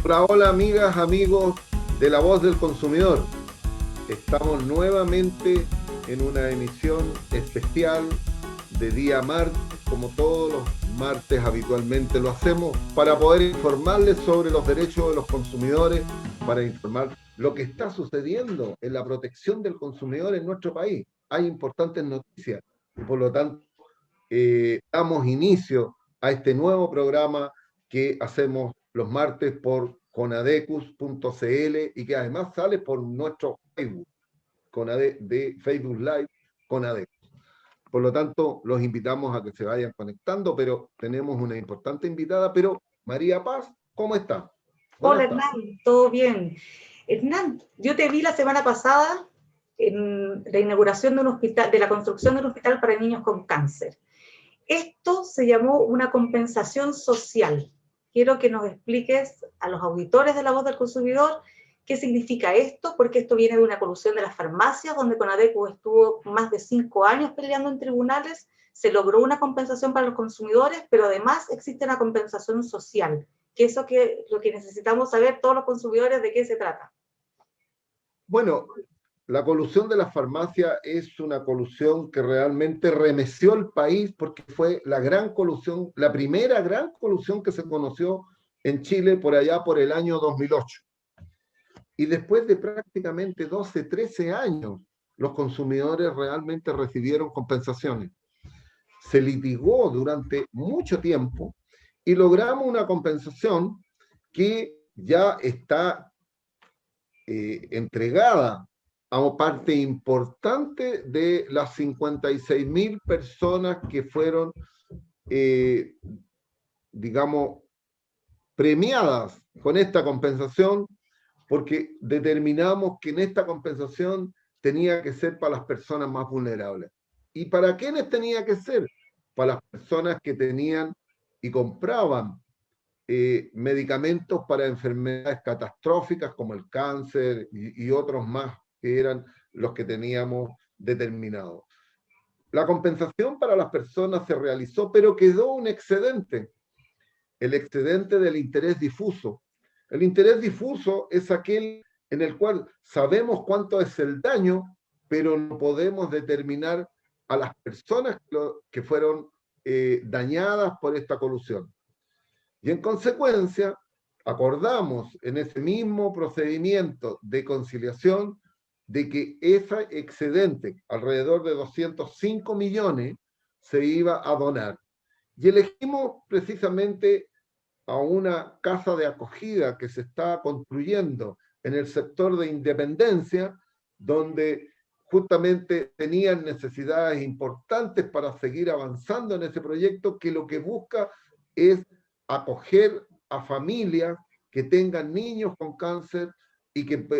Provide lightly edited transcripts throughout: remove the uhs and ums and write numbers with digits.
Hola, hola amigas, amigos de La Voz del Consumidor. Estamos nuevamente en una emisión especial de día martes, como todos los martes habitualmente lo hacemos, para poder informarles sobre los derechos de los consumidores, para informar lo que está sucediendo en la protección del consumidor en nuestro país. Hay importantes noticias y por lo tanto damos inicio a este nuevo programa que hacemos los martes por conadecus.cl y que además sale por nuestro Facebook, de Facebook Live Conadecus. Por lo tanto, los invitamos a que se vayan conectando, pero tenemos una importante invitada. Pero María Paz, ¿cómo está? Hola Buenas tardes. Hernán, ¿todo bien? Hernán, yo te vi la semana pasada en la inauguración de un hospital, de la construcción de un hospital para niños con cáncer. Esto se llamó una compensación social. Quiero que nos expliques a los auditores de La Voz del Consumidor qué significa esto, porque esto viene de una colusión de las farmacias, donde Conadecu estuvo más de 5 años peleando en tribunales, se logró una compensación para los consumidores, pero además existe una compensación social, que eso que lo que necesitamos saber todos los consumidores de qué se trata. Bueno, la colusión de la farmacia es una colusión que realmente remeció el país porque fue la gran colusión, la primera gran colusión que se conoció en Chile por allá por el año 2008. Y después de prácticamente 12, 13 años, los consumidores realmente recibieron compensaciones. Se litigó durante mucho tiempo y logramos una compensación que ya está entregada a parte importante de las 56.000 personas que fueron, eh, digamos, premiadas con esta compensación, porque determinamos que en esta compensación tenía que ser para las personas más vulnerables. ¿Y para quiénes tenía que ser? Para las personas que tenían y compraban medicamentos para enfermedades catastróficas como el cáncer y otros más que eran los que teníamos determinados. La compensación para las personas se realizó, pero quedó un excedente, el excedente del interés difuso. El interés difuso es aquel en el cual sabemos cuánto es el daño, pero no podemos determinar a las personas que fueron dañadas por esta colusión. Y en consecuencia, acordamos en ese mismo procedimiento de conciliación de que ese excedente, alrededor de 205 millones, se iba a donar. Y elegimos precisamente a una casa de acogida que se está construyendo en el sector de Independencia, donde justamente tenían necesidades importantes para seguir avanzando en ese proyecto que lo que busca es acoger a familias que tengan niños con cáncer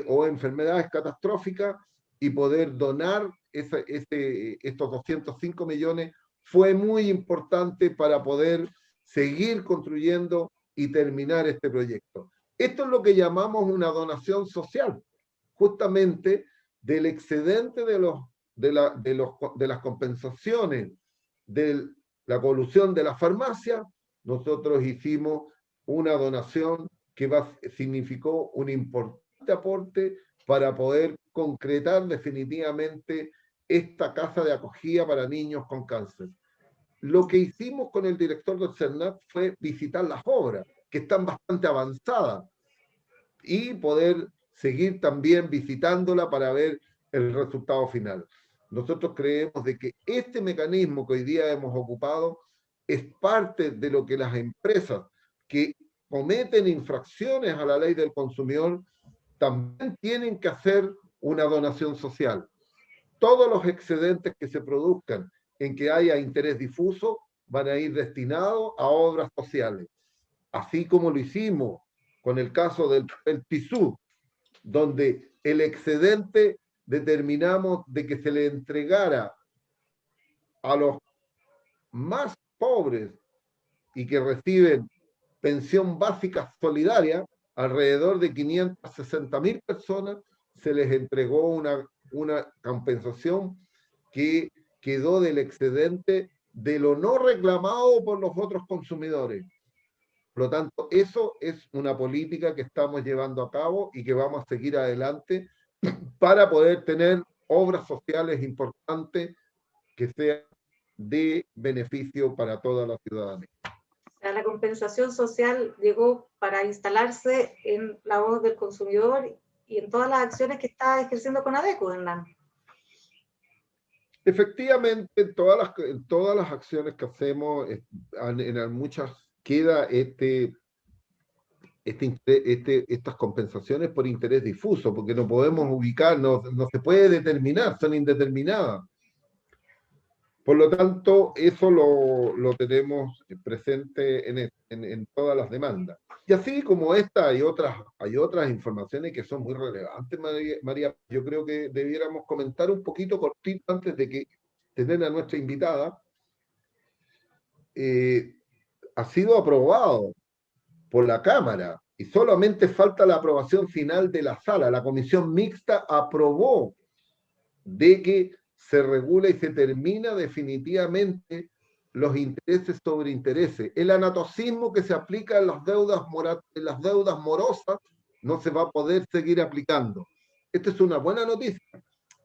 o enfermedades catastróficas y poder donar estos 205 millones fue muy importante para poder seguir construyendo y terminar este proyecto. Esto es lo que llamamos una donación social, justamente del excedente de las compensaciones de la colusión de la farmacia. Nosotros hicimos una donación que significó un importante aporte para poder concretar definitivamente esta casa de acogida para niños con cáncer. Lo que hicimos con el director del CERNAP fue visitar las obras, que están bastante avanzadas, y poder seguir también visitándola para ver el resultado final. Nosotros creemos de que este mecanismo que hoy día hemos ocupado es parte de lo que las empresas que cometen infracciones a la ley del consumidor también tienen que hacer una donación social. Todos los excedentes que se produzcan en que haya interés difuso van a ir destinados a obras sociales, así como lo hicimos con el caso del TISU, donde el excedente determinamos de que se le entregara a los más pobres y que reciben pensión básica solidaria, alrededor de 560.000 personas, se les entregó una compensación que quedó del excedente de lo no reclamado por los otros consumidores. Por lo tanto, eso es una política que estamos llevando a cabo y que vamos a seguir adelante para poder tener obras sociales importantes que sean de beneficio para toda la ciudadanía. O sea, la compensación social llegó para instalarse en la voz del consumidor y en todas las acciones que está ejerciendo Conadeco, Hernán. Efectivamente, en todas las acciones que hacemos, en muchas queda estas compensaciones por interés difuso, porque no podemos ubicar, no se puede determinar, son indeterminadas. Por lo tanto, eso lo tenemos presente en todas las demandas. Y así como esta, hay otras informaciones que son muy relevantes, María. Yo creo que debiéramos comentar un poquito cortito antes de que tener a nuestra invitada. Ha sido aprobado por la Cámara y solamente falta la aprobación final de la sala. La comisión mixta aprobó de que se regula y se termina definitivamente los intereses sobre intereses. El anatocismo que se aplica en las deudas morosas no se va a poder seguir aplicando. Esta es una buena noticia,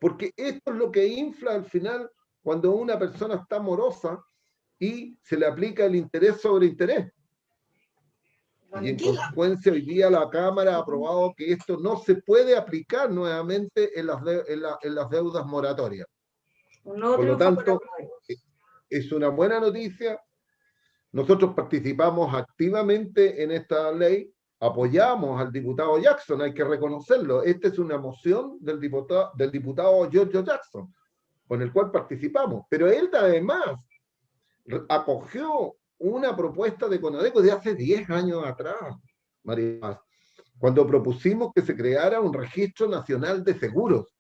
porque esto es lo que infla al final cuando una persona está morosa y se le aplica el interés sobre interés. Y en consecuencia, hoy día la Cámara ha aprobado que esto no se puede aplicar nuevamente en las deudas moratorias. Por lo tanto, es una buena noticia. Nosotros participamos activamente en esta ley, apoyamos al diputado Jackson, hay que reconocerlo. Esta es una moción del diputado Giorgio Jackson, con el cual participamos. Pero él además acogió una propuesta de Conadeco de hace 10 años atrás, María Paz, cuando propusimos que se creara un registro nacional de seguros,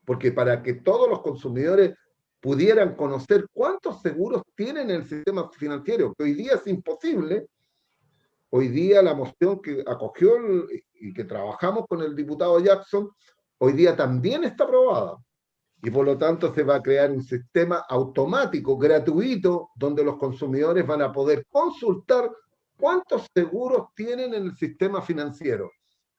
porque para que todos los consumidores pudieran conocer cuántos seguros tienen en el sistema financiero, que hoy día es imposible. Hoy día la moción que acogió y que trabajamos con el diputado Jackson, hoy día también está aprobada. Y por lo tanto se va a crear un sistema automático, gratuito, donde los consumidores van a poder consultar cuántos seguros tienen en el sistema financiero,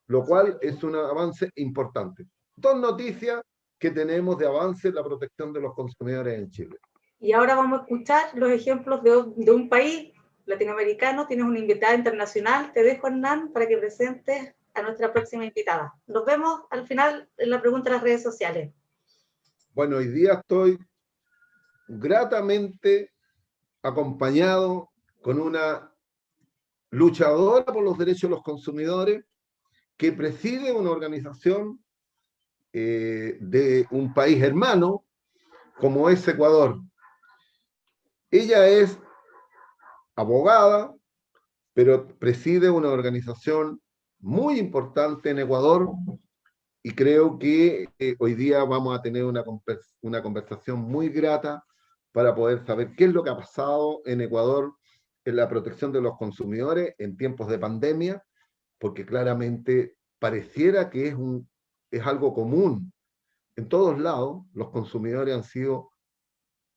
lo cual es un avance importante. Dos noticias que tenemos de avance en la protección de los consumidores en Chile. Y ahora vamos a escuchar los ejemplos de un país latinoamericano. Tienes una invitada internacional. Te dejo, Hernán, para que presentes a nuestra próxima invitada. Nos vemos al final en la pregunta de las redes sociales. Bueno, hoy día estoy gratamente acompañado con una luchadora por los derechos de los consumidores que preside una organización de un país hermano como es Ecuador. Ella es abogada, pero preside una organización muy importante en Ecuador y creo que hoy día vamos a tener una conversación muy grata para poder saber qué es lo que ha pasado en Ecuador en la protección de los consumidores en tiempos de pandemia, porque claramente pareciera que es algo común. En todos lados, los consumidores han sido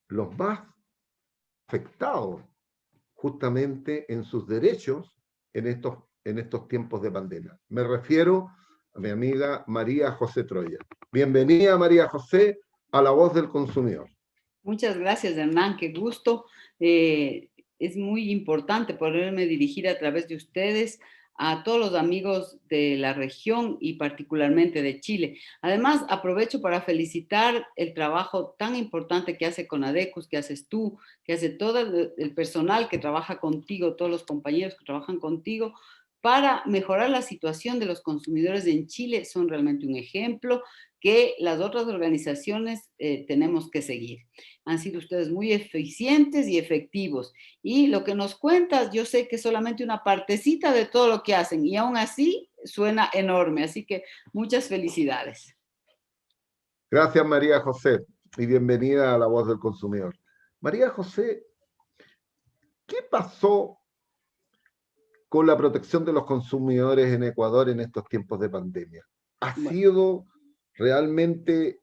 los más afectados justamente en sus derechos en estos tiempos de pandemia. Me refiero a mi amiga María José Troya. Bienvenida, María José, a La Voz del Consumidor. Muchas gracias, Hernán, qué gusto. Es muy importante poderme dirigir a través de ustedes a todos los amigos de la región y particularmente de Chile. Además, aprovecho para felicitar el trabajo tan importante que hace Conadecus, que haces tú, que hace todo el personal que trabaja contigo, todos los compañeros que trabajan contigo, para mejorar la situación de los consumidores en Chile. Son realmente un ejemplo que las otras organizaciones tenemos que seguir. Han sido ustedes muy eficientes y efectivos. Y lo que nos cuentas, yo sé que es solamente una partecita de todo lo que hacen y aún así suena enorme. Así que muchas felicidades. Gracias, María José, y bienvenida a La Voz del Consumidor. María José, ¿qué pasó con la protección de los consumidores en Ecuador en estos tiempos de pandemia? ¿Ha sido realmente,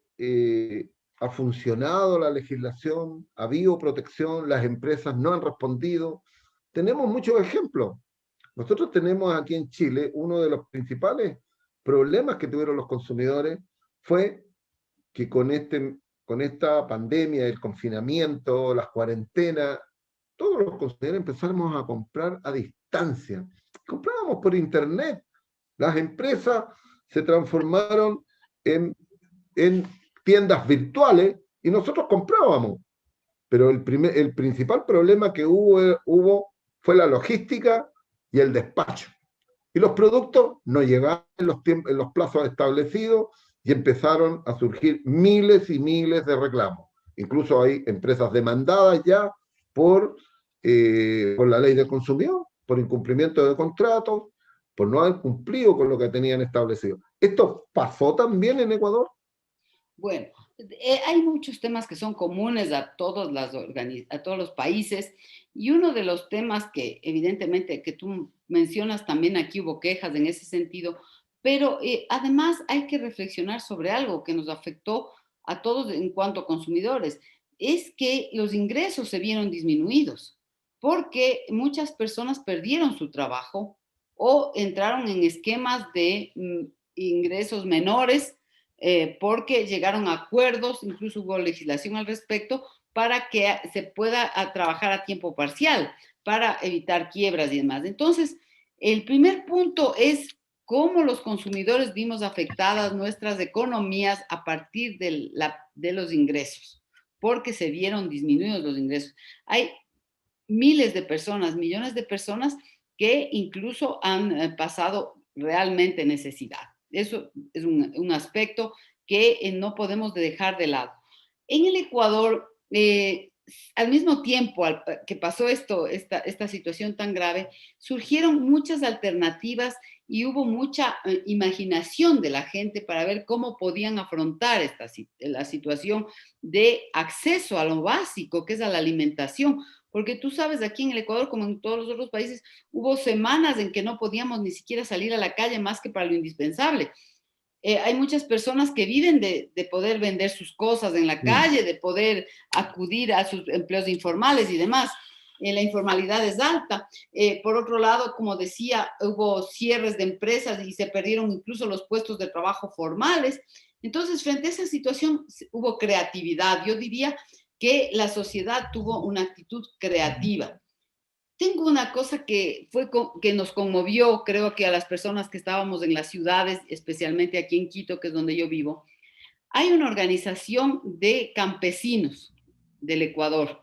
ha funcionado la legislación? ¿Ha habido protección? ¿Las empresas no han respondido? Tenemos muchos ejemplos. Nosotros tenemos aquí en Chile uno de los principales problemas que tuvieron los consumidores fue que con esta pandemia, el confinamiento, las cuarentenas, todos los consumidores empezamos a comprar a distancia. Comprábamos por internet. Las empresas se transformaron en tiendas virtuales y nosotros comprábamos. Pero el principal problema que hubo fue la logística y el despacho. Y los productos no llegaban en los plazos establecidos y empezaron a surgir miles y miles de reclamos. Incluso hay empresas demandadas ya por la ley del consumidor, por incumplimiento de contratos, por no haber cumplido con lo que tenían establecido. ¿Esto pasó también en Ecuador? Bueno, hay muchos temas que son comunes a todos los países, y uno de los temas que evidentemente que tú mencionas, también aquí hubo quejas en ese sentido, pero además hay que reflexionar sobre algo que nos afectó a todos en cuanto a consumidores, es que los ingresos se vieron disminuidos porque muchas personas perdieron su trabajo o entraron en esquemas de ingresos menores, porque llegaron a acuerdos, incluso hubo legislación al respecto, para que se pueda trabajar a tiempo parcial, para evitar quiebras y demás. Entonces, el primer punto es cómo los consumidores vimos afectadas nuestras economías a partir de los ingresos, porque se vieron disminuidos los ingresos. Hay miles de personas, millones de personas que incluso han pasado realmente necesidad. Eso es un aspecto que no podemos dejar de lado. En el Ecuador, al mismo tiempo que pasó esta situación tan grave, surgieron muchas alternativas y hubo mucha imaginación de la gente para ver cómo podían afrontar la situación de acceso a lo básico, que es a la alimentación. Porque tú sabes, aquí en el Ecuador, como en todos los otros países, hubo semanas en que no podíamos ni siquiera salir a la calle más que para lo indispensable. Hay muchas personas que viven de poder vender sus cosas en la calle, de poder acudir a sus empleos informales y demás. La informalidad es alta. Por otro lado, como decía, hubo cierres de empresas y se perdieron incluso los puestos de trabajo formales. Entonces, frente a esa situación, hubo creatividad. Yo diría que la sociedad tuvo una actitud creativa. Tengo una cosa que nos conmovió, creo que a las personas que estábamos en las ciudades, especialmente aquí en Quito, que es donde yo vivo. Hay una organización de campesinos del Ecuador.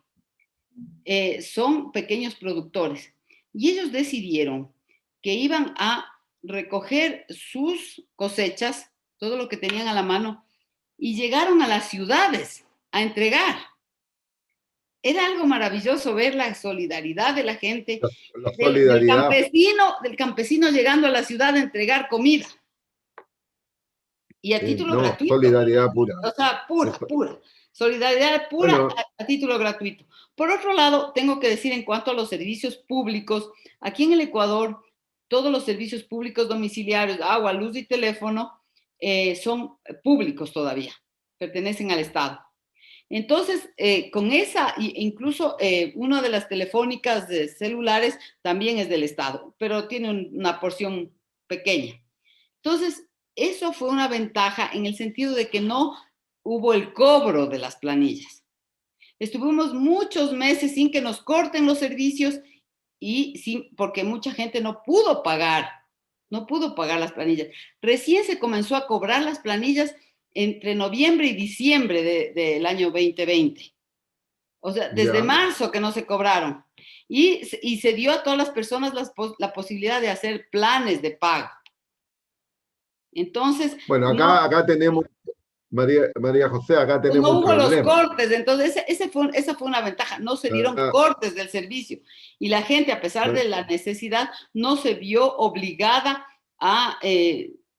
Son pequeños productores y ellos decidieron que iban a recoger sus cosechas, todo lo que tenían a la mano, y llegaron a las ciudades a entregar. Era algo maravilloso ver la solidaridad de la gente, la solidaridad. del campesino llegando a la ciudad a entregar comida. Y a título gratuito. Solidaridad pura. O sea, pura. Solidaridad pura, bueno, a título gratuito. Por otro lado, tengo que decir en cuanto a los servicios públicos, aquí en el Ecuador, todos los servicios públicos domiciliarios, agua, luz y teléfono, son públicos todavía, pertenecen al Estado. Entonces, con esa, incluso una de las telefónicas de celulares también es del Estado, pero tiene una porción pequeña. Entonces, eso fue una ventaja en el sentido de que no hubo el cobro de las planillas. Estuvimos muchos meses sin que nos corten los servicios porque mucha gente no pudo pagar las planillas. Recién se comenzó a cobrar las planillas entre noviembre y diciembre del año 2020. O sea, desde marzo que no se cobraron. Y se dio a todas las personas la posibilidad de hacer planes de pago. Entonces... Bueno, acá tenemos, María José, acá tenemos no hubo un problema. los cortes, entonces esa fue una ventaja, no se dieron cortes del servicio. Y la gente, a pesar de la necesidad, no se vio obligada a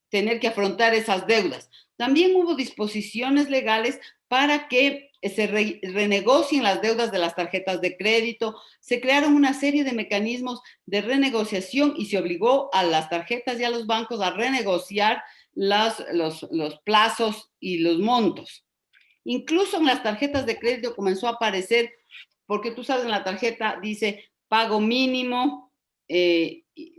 tener que afrontar esas deudas. También hubo disposiciones legales para que se renegocien las deudas de las tarjetas de crédito. Se crearon una serie de mecanismos de renegociación y se obligó a las tarjetas y a los bancos a renegociar los plazos y los montos. Incluso en las tarjetas de crédito comenzó a aparecer, porque tú sabes, en la tarjeta dice pago mínimo,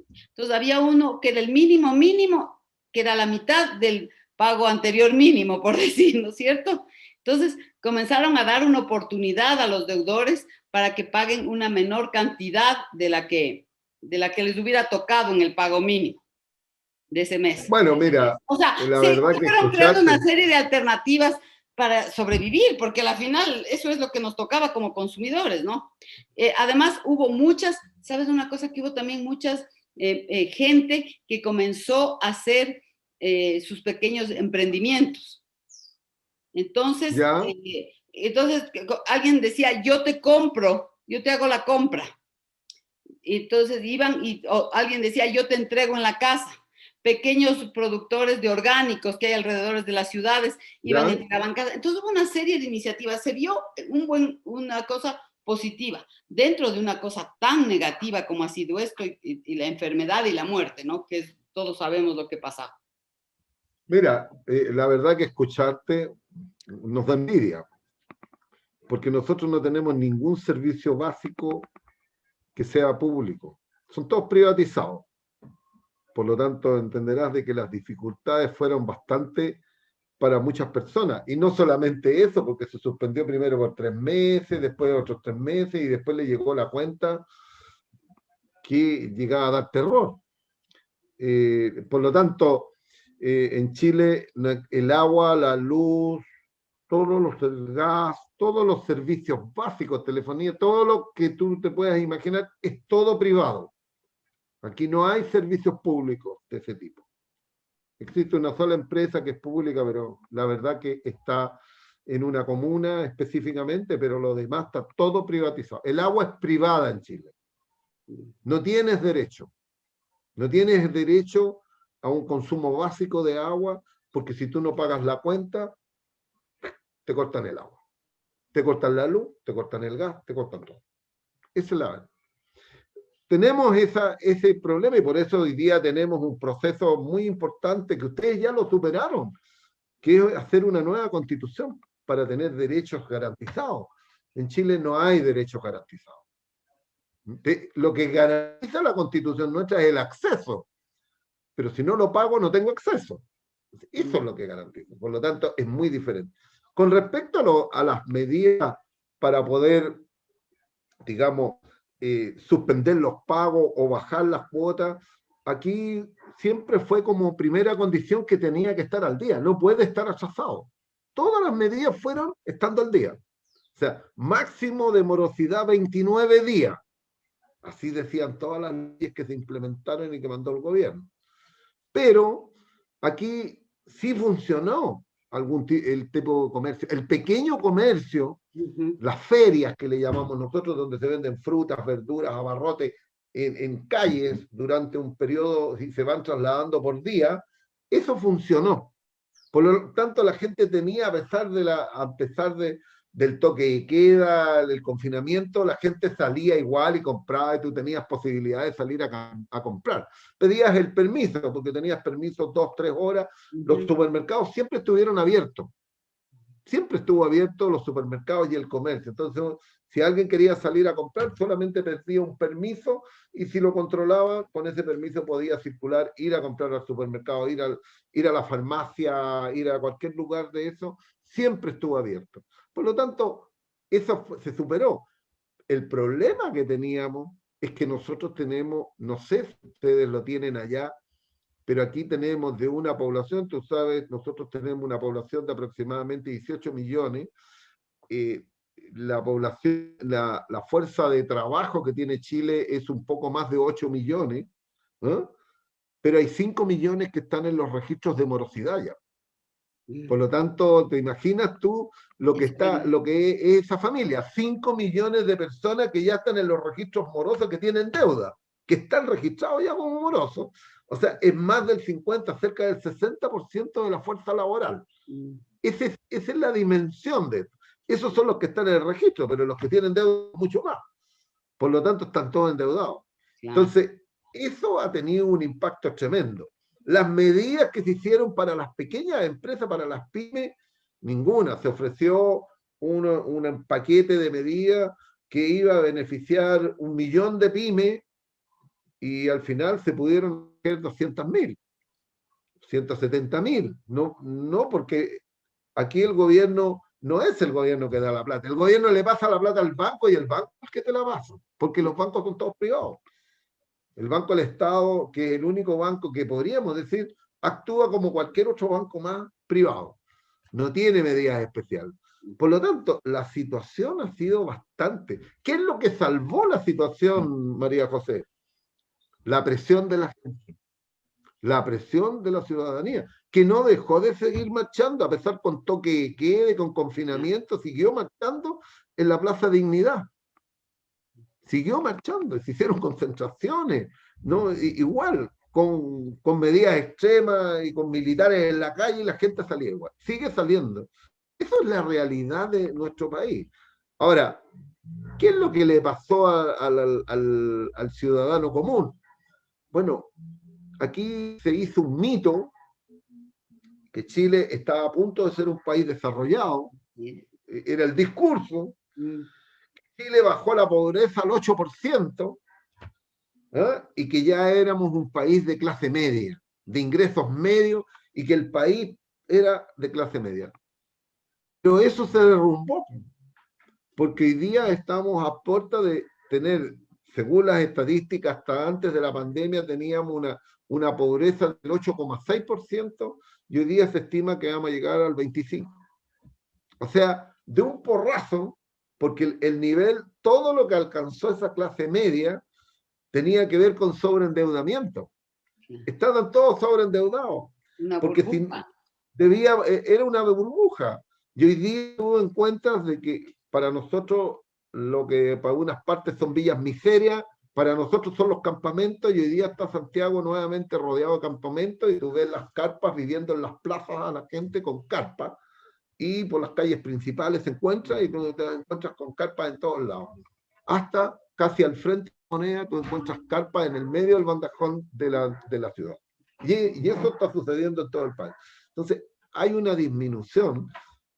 Entonces había uno que era el mínimo mínimo, que era la mitad del pago anterior mínimo, por decir, ¿no es cierto? Entonces comenzaron a dar una oportunidad a los deudores para que paguen una menor cantidad de la que les hubiera tocado en el pago mínimo de ese mes. Bueno, mira, O sea, la se verdad que fueron creando una escucharte, serie de alternativas para sobrevivir, porque al final eso es lo que nos tocaba como consumidores, ¿no? Además, hubo muchas, ¿sabes una cosa? Que hubo también muchas gente que comenzó a hacer sus pequeños emprendimientos. Entonces, ya, alguien decía, yo te compro, yo te hago la compra. Entonces iban o alguien decía, yo te entrego en la casa. Pequeños productores de orgánicos que hay alrededor de las ciudades iban y ya. entregaban casa. Entonces hubo una serie de iniciativas. Se vio una cosa positiva dentro de una cosa tan negativa como ha sido esto y la enfermedad y la muerte, ¿no? Que todos sabemos lo que pasa. Mira, la verdad que escucharte nos da envidia, porque nosotros no tenemos ningún servicio básico que sea público. Son todos privatizados. Por lo tanto, entenderás de que las dificultades fueron bastante para muchas personas. Y no solamente eso, porque se suspendió primero por 3 meses, después otros 3 meses, y después le llegó la cuenta que llegaba a dar terror. Por lo tanto, en Chile el agua, la luz, el gas, todos los servicios básicos, telefonía, todo lo que tú te puedas imaginar, es todo privado. Aquí no hay servicios públicos de ese tipo. Existe una sola empresa que es pública, pero la verdad que está en una comuna específicamente, pero lo demás está todo privatizado. El agua es privada en Chile. No tienes derecho. No tienes derecho a un consumo básico de agua, porque si tú no pagas la cuenta, te cortan el agua. Te cortan la luz, te cortan el gas, te cortan todo. Esa es la verdad. Tenemos ese problema y por eso hoy día tenemos un proceso muy importante que ustedes ya lo superaron, que es hacer una nueva constitución para tener derechos garantizados. En Chile no hay derechos garantizados. Lo que garantiza la constitución nuestra es el acceso, pero si no lo pago no tengo acceso. Eso es lo que garantiza. Por lo tanto, es muy diferente. Con respecto a las medidas para poder, digamos, suspender los pagos o bajar las cuotas, aquí siempre fue como primera condición que tenía que estar al día, no puede estar atrasado. Todas las medidas fueron estando al día. O sea, máximo de morosidad 29 días. Así decían todas las leyes que se implementaron y que mandó el gobierno. Pero aquí sí funcionó el tipo de comercio. El pequeño comercio, las ferias que le llamamos nosotros, donde se venden frutas, verduras, abarrotes en calles durante un periodo y se van trasladando por día, eso funcionó. Por lo tanto, la gente tenía, a pesar del toque de queda, del confinamiento, la gente salía igual y compraba y tú tenías posibilidad de salir a comprar. Pedías el permiso, porque tenías permiso 2, 3 horas. Los supermercados siempre estuvieron abiertos. Siempre estuvo abierto los supermercados y el comercio. Entonces, si alguien quería salir a comprar, solamente pedía un permiso y si lo controlaba, con ese permiso podía circular, ir a comprar al supermercado, ir a la farmacia, ir a cualquier lugar de eso. Siempre estuvo abierto. Por lo tanto, eso se superó. El problema que teníamos es que nosotros tenemos, no sé si ustedes lo tienen allá, pero aquí tenemos de una población, tú sabes, nosotros tenemos una población de aproximadamente 18 millones, la población, la fuerza de trabajo que tiene Chile es un poco más de 8 millones, ¿eh? Pero hay 5 millones que están en los registros de morosidad ya. Por lo tanto, ¿te imaginas tú lo que es esa familia? 5 millones de personas que ya están en los registros morosos, que tienen deuda, que están registrados ya como morosos. O sea, es más del 50, cerca del 60% de la fuerza laboral. Esa es la dimensión de esto. Esos son los que están en el registro, pero los que tienen deuda mucho más. Por lo tanto, están todos endeudados. Claro. Entonces, eso ha tenido un impacto tremendo. Las medidas que se hicieron para las pequeñas empresas, para las pymes, ninguna. Se ofreció un paquete de medidas que iba a beneficiar 1 millón de pymes y al final se pudieron hacer 200.000, 170.000. No, no, porque aquí el gobierno no es el gobierno que da la plata. El gobierno le pasa la plata al banco y el banco es que te la pasa, porque los bancos son todos privados. El Banco del Estado, que es el único banco que podríamos decir, actúa como cualquier otro banco más privado. No tiene medidas especiales. Por lo tanto, la situación ha sido bastante. ¿Qué es lo que salvó la situación, María José? La presión de la gente, la presión de la ciudadanía, que no dejó de seguir marchando, a pesar con toque de quede, con confinamiento, siguió marchando en la Plaza Dignidad. Siguió marchando, se hicieron concentraciones, ¿no? Igual, con medidas extremas y con militares en la calle y la gente salía igual. Sigue saliendo. Eso es la realidad de nuestro país. Ahora, ¿qué es lo que le pasó al ciudadano común? Bueno, aquí se hizo un mito que Chile estaba a punto de ser un país desarrollado, era el discurso. Chile bajó la pobreza al 8%, ¿eh? Y que ya éramos un país de clase media, de ingresos medios, y que el país era de clase media. Pero eso se derrumbó, porque hoy día estamos a puerta de tener, según las estadísticas, hasta antes de la pandemia teníamos una pobreza del 8,6%, y hoy día se estima que vamos a llegar al 25%. O sea, de un porrazo, porque el nivel, todo lo que alcanzó esa clase media, tenía que ver con sobreendeudamiento. Estaban todos sobreendeudados. Una Porque burbuja. era una burbuja. Y hoy día tuvo en cuenta de que para nosotros lo que para unas partes son villas miserias, para nosotros son los campamentos, y hoy día está Santiago nuevamente rodeado de campamentos, y tú ves las carpas viviendo en las plazas a la gente con carpas, y por las calles principales se encuentra, y tú te encuentras con carpas en todos lados. Hasta casi al frente de la Moneda tú encuentras carpas en el medio del bandajón de la ciudad. Y eso está sucediendo en todo el país. Entonces, hay una disminución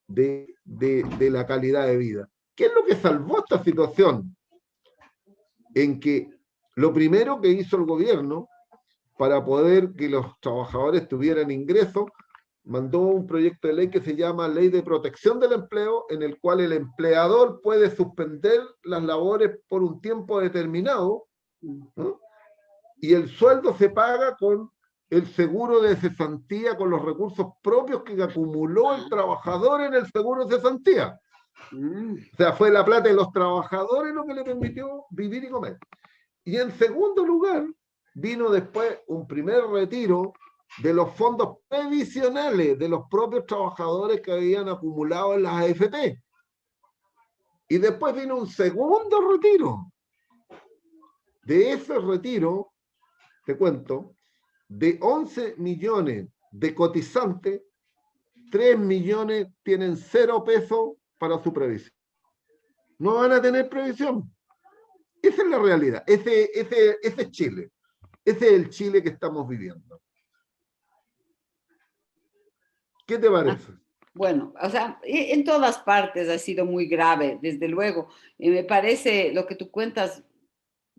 de la calidad de vida. ¿Qué es lo que salvó esta situación? En que lo primero que hizo el gobierno para poder que los trabajadores tuvieran ingresos, mandó un proyecto de ley que se llama Ley de Protección del Empleo, en el cual el empleador puede suspender las labores por un tiempo determinado, ¿no? Y el sueldo se paga con el seguro de cesantía, con los recursos propios que acumuló el trabajador en el seguro de cesantía. O sea, fue la plata de los trabajadores lo que le permitió vivir y comer. Y en segundo lugar, vino después un primer retiro de los fondos previsionales de los propios trabajadores que habían acumulado en las AFP. Y después vino un segundo retiro. De ese retiro, te cuento, de 11 millones de cotizantes, 3 millones tienen 0 pesos para su previsión. No van a tener previsión. Esa es la realidad. Ese es Chile. Ese es el Chile que estamos viviendo. ¿Qué te parece? Bueno, o sea, en todas partes ha sido muy grave, desde luego. Me parece lo que tú cuentas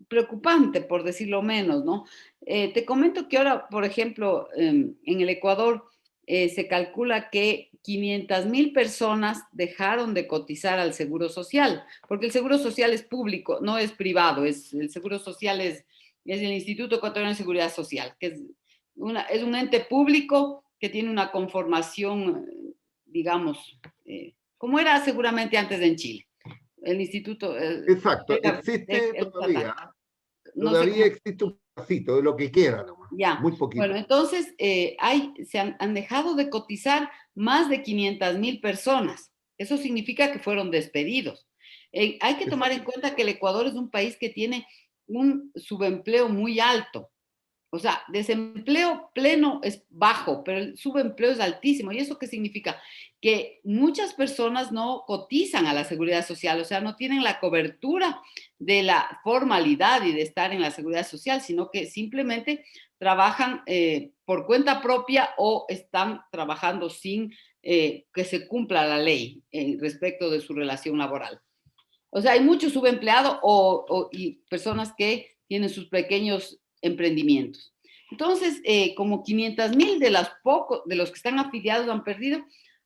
preocupante, por decirlo menos, ¿no? Te comento que ahora, por ejemplo, en el Ecuador se calcula que 500.000 personas dejaron de cotizar al Seguro Social, porque el Seguro Social es público, no es privado, el Seguro Social es el Instituto Ecuatoriano de Seguridad Social, que es un ente público que tiene una conformación, digamos, como era seguramente antes en Chile. El instituto... Exacto, existe todavía. No sé cómo... existe un pedacito de lo que queda nomás. Ya. Muy poquito. Bueno, entonces se han dejado de cotizar más de 500.000 personas. Eso significa que fueron despedidos. Hay que tomar en cuenta que el Ecuador es un país que tiene un subempleo muy alto. O sea, desempleo pleno es bajo, pero el subempleo es altísimo. ¿Y eso qué significa? Que muchas personas no cotizan a la seguridad social, o sea, no tienen la cobertura de la formalidad y de estar en la seguridad social, sino que simplemente trabajan por cuenta propia o están trabajando sin que se cumpla la ley respecto de su relación laboral. O sea, hay muchos subempleados y personas que tienen sus pequeños emprendimientos. Entonces, como 500,000 de los que están afiliados han perdido.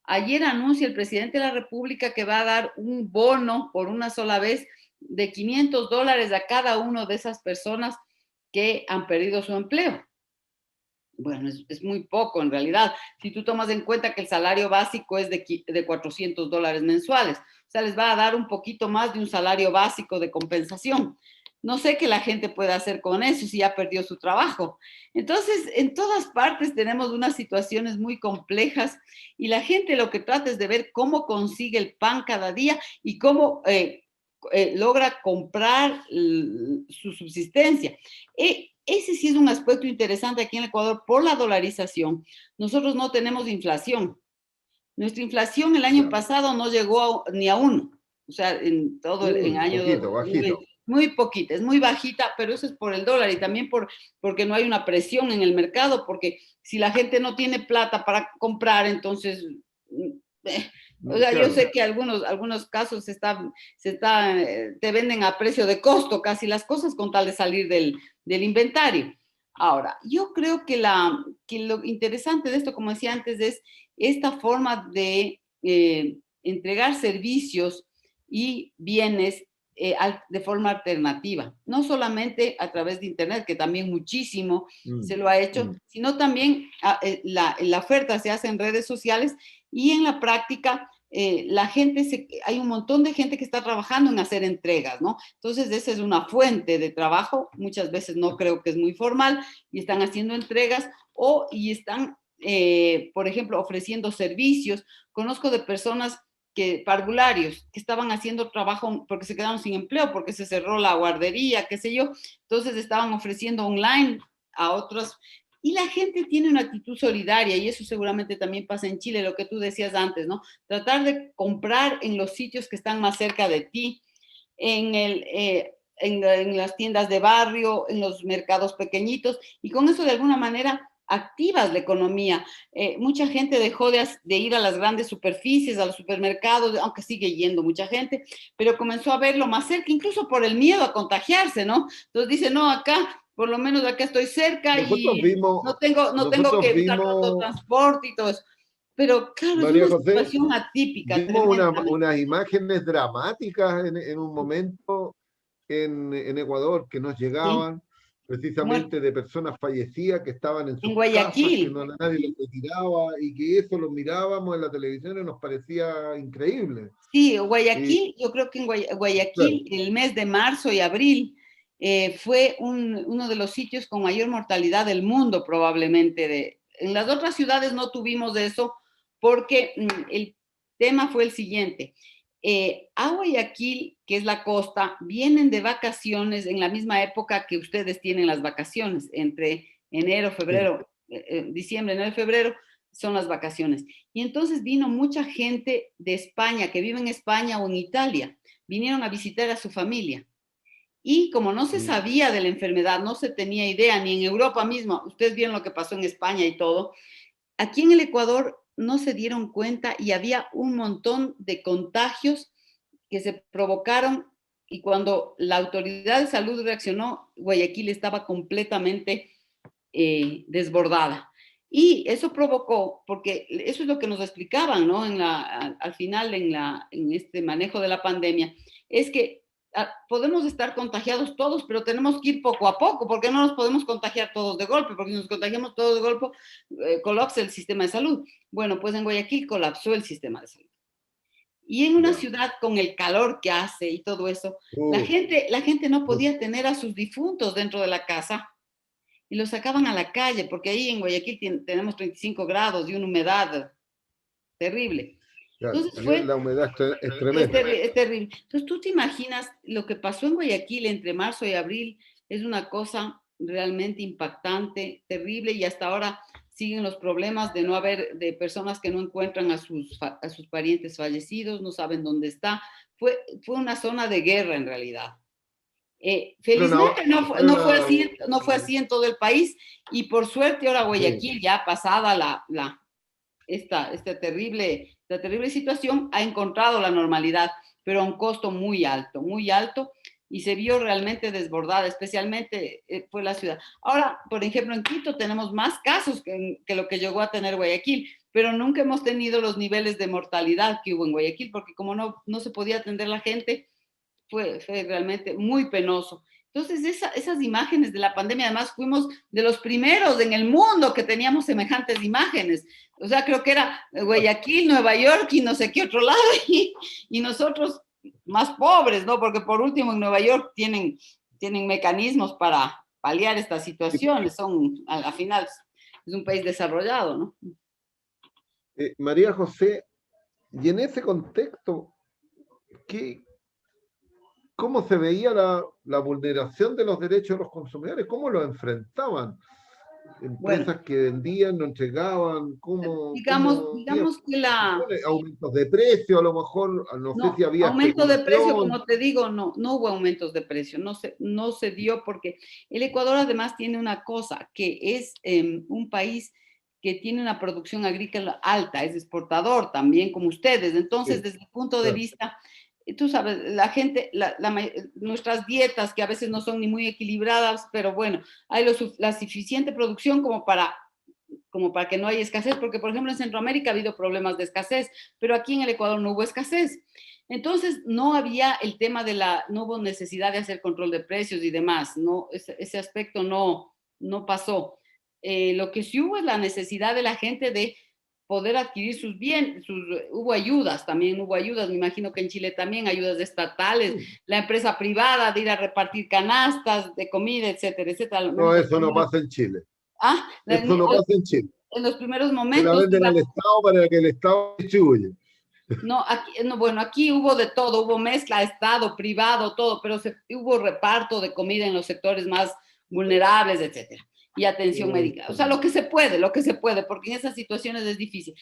Ayer anuncia el presidente de la República que va a dar un bono por una sola vez de $500 a cada uno de esas personas que han perdido su empleo. Bueno, es muy poco en realidad, si tú tomas en cuenta que el salario básico es de $400 mensuales. O sea, les va a dar un poquito más de un salario básico de compensación. No sé qué la gente puede hacer con eso si ya perdió su trabajo. Entonces, en todas partes tenemos unas situaciones muy complejas y la gente lo que trata es de ver cómo consigue el pan cada día y cómo logra comprar su subsistencia. Ese sí es un aspecto interesante aquí en Ecuador por la dolarización. Nosotros no tenemos inflación. Nuestra inflación el año pasado no llegó ni a 1. O sea, en todo el año... Poquito, bajito. Muy poquita, es muy bajita, pero eso es por el dólar y también porque no hay una presión en el mercado, porque si la gente no tiene plata para comprar, entonces... o sea, yo sé que algunos casos te venden a precio de costo casi las cosas con tal de salir del inventario. Ahora, yo creo que lo interesante de esto, como decía antes, es esta forma de entregar servicios y bienes de forma alternativa, no solamente a través de Internet, que también muchísimo se lo ha hecho, sino también la oferta se hace en redes sociales y en la práctica hay un montón de gente que está trabajando en hacer entregas, ¿no? Entonces, esa es una fuente de trabajo, muchas veces no creo que es muy formal, y están haciendo entregas y están, por ejemplo, ofreciendo servicios. Conozco de personas parvularios, que estaban haciendo trabajo porque se quedaron sin empleo, porque se cerró la guardería, qué sé yo, entonces estaban ofreciendo online a otros, y la gente tiene una actitud solidaria, y eso seguramente también pasa en Chile, lo que tú decías antes, ¿no? Tratar de comprar en los sitios que están más cerca de ti, en las tiendas de barrio, en los mercados pequeñitos, y con eso de alguna manera activas la economía. Mucha gente dejó de ir a las grandes superficies, a los supermercados, aunque sigue yendo mucha gente, pero comenzó a verlo más cerca, incluso por el miedo a contagiarse, ¿no? Entonces dice, no, acá, por lo menos acá estoy cerca y no tengo que usar tanto transporte y todo eso. Pero claro, es María una José, situación atípica, vimos tremenda. unas imágenes dramáticas en un momento en Ecuador que nos Sí. llegaban precisamente de personas fallecidas que estaban en En sus casas, que Guayaquil. nadie los retiraba y que eso lo mirábamos en la televisión y nos parecía increíble. Sí, Guayaquil, yo creo que en Claro. Guayaquil, el mes de marzo y abril, fue uno de los sitios con mayor mortalidad del mundo, probablemente. En las otras ciudades no tuvimos eso porque el tema fue el siguiente. A Guayaquil, que es la costa, vienen de vacaciones en la misma época que ustedes tienen las vacaciones, entre enero, febrero, diciembre, enero, febrero, son las vacaciones. Y entonces vino mucha gente de España, que vive en España o en Italia, vinieron a visitar a su familia. Y como no se sabía de la enfermedad, no se tenía idea, ni en Europa mismo, ustedes vieron lo que pasó en España y todo, aquí en el Ecuador no se dieron cuenta y había un montón de contagios que se provocaron, y cuando la autoridad de salud reaccionó, Guayaquil estaba completamente desbordada. Y eso provocó, porque eso es lo que nos explicaban, ¿no? Al final, en este manejo de la pandemia, es que podemos estar contagiados todos, pero tenemos que ir poco a poco, porque no nos podemos contagiar todos de golpe, porque si nos contagiamos todos de golpe, colapsa el sistema de salud. Bueno, pues en Guayaquil colapsó el sistema de salud. Y en una ciudad con el calor que hace y todo eso, la gente no podía tener a sus difuntos dentro de la casa y los sacaban a la calle, porque ahí en Guayaquil tenemos 35 grados y una humedad terrible. Entonces La humedad es tremenda. es terrible. Entonces tú te imaginas lo que pasó en Guayaquil entre marzo y abril, es una cosa realmente impactante, terrible, y hasta ahora siguen los problemas de personas que no encuentran a sus parientes fallecidos, no saben dónde está. Fue una zona de guerra en realidad. Felizmente no fue así en todo el país, y por suerte ahora Guayaquil, ya pasada esta terrible situación, ha encontrado la normalidad, pero a un costo muy alto, muy alto. y se vio realmente desbordada, especialmente fue la ciudad. Ahora, por ejemplo, en Quito tenemos más casos que lo que llegó a tener Guayaquil, pero nunca hemos tenido los niveles de mortalidad que hubo en Guayaquil, porque como no se podía atender la gente, fue realmente muy penoso. Entonces, esas imágenes de la pandemia, además fuimos de los primeros en el mundo que teníamos semejantes imágenes. O sea, creo que era Guayaquil, Nueva York y no sé qué otro lado, y nosotros más pobres, ¿no? Porque por último en Nueva York tienen mecanismos para paliar estas situaciones. Al final, es un país desarrollado, ¿no? María José, y en ese contexto, ¿cómo se veía la vulneración de los derechos de los consumidores? ¿Cómo lo enfrentaban? Bueno, Empresas que vendían, no entregaban, digamos que aumentos de precio, a lo mejor, no sé no, si había aumento de precio, especulación. como te digo, no hubo aumentos de precio, no se dio porque el Ecuador además tiene una cosa, que es un país que tiene una producción agrícola alta, es exportador también como ustedes. Entonces, Sí, desde el punto de claro. vista, tú sabes, la gente, nuestras dietas que a veces no son ni muy equilibradas, pero bueno, hay la suficiente producción como para que no haya escasez, porque por ejemplo en Centroamérica ha habido problemas de escasez, pero aquí en el Ecuador no hubo escasez. Entonces no había el tema no hubo necesidad de hacer control de precios y demás, no, ese aspecto no pasó. Lo que sí hubo es la necesidad de la gente de poder adquirir sus bienes, hubo ayudas, también hubo ayudas, me imagino que en Chile también ayudas estatales, la empresa privada de ir a repartir canastas de comida, etcétera, etcétera. Al No, menos eso no pasa en Chile. ah, Eso no pasa en Chile. en los primeros Se la momentos, venden al Estado para que el Estado distribuya. no, bueno, aquí hubo de todo, hubo mezcla, Estado, privado, todo, pero hubo reparto de comida en los sectores más vulnerables, etcétera, y atención médica. O sea, lo que se puede, porque en esas situaciones es difícil.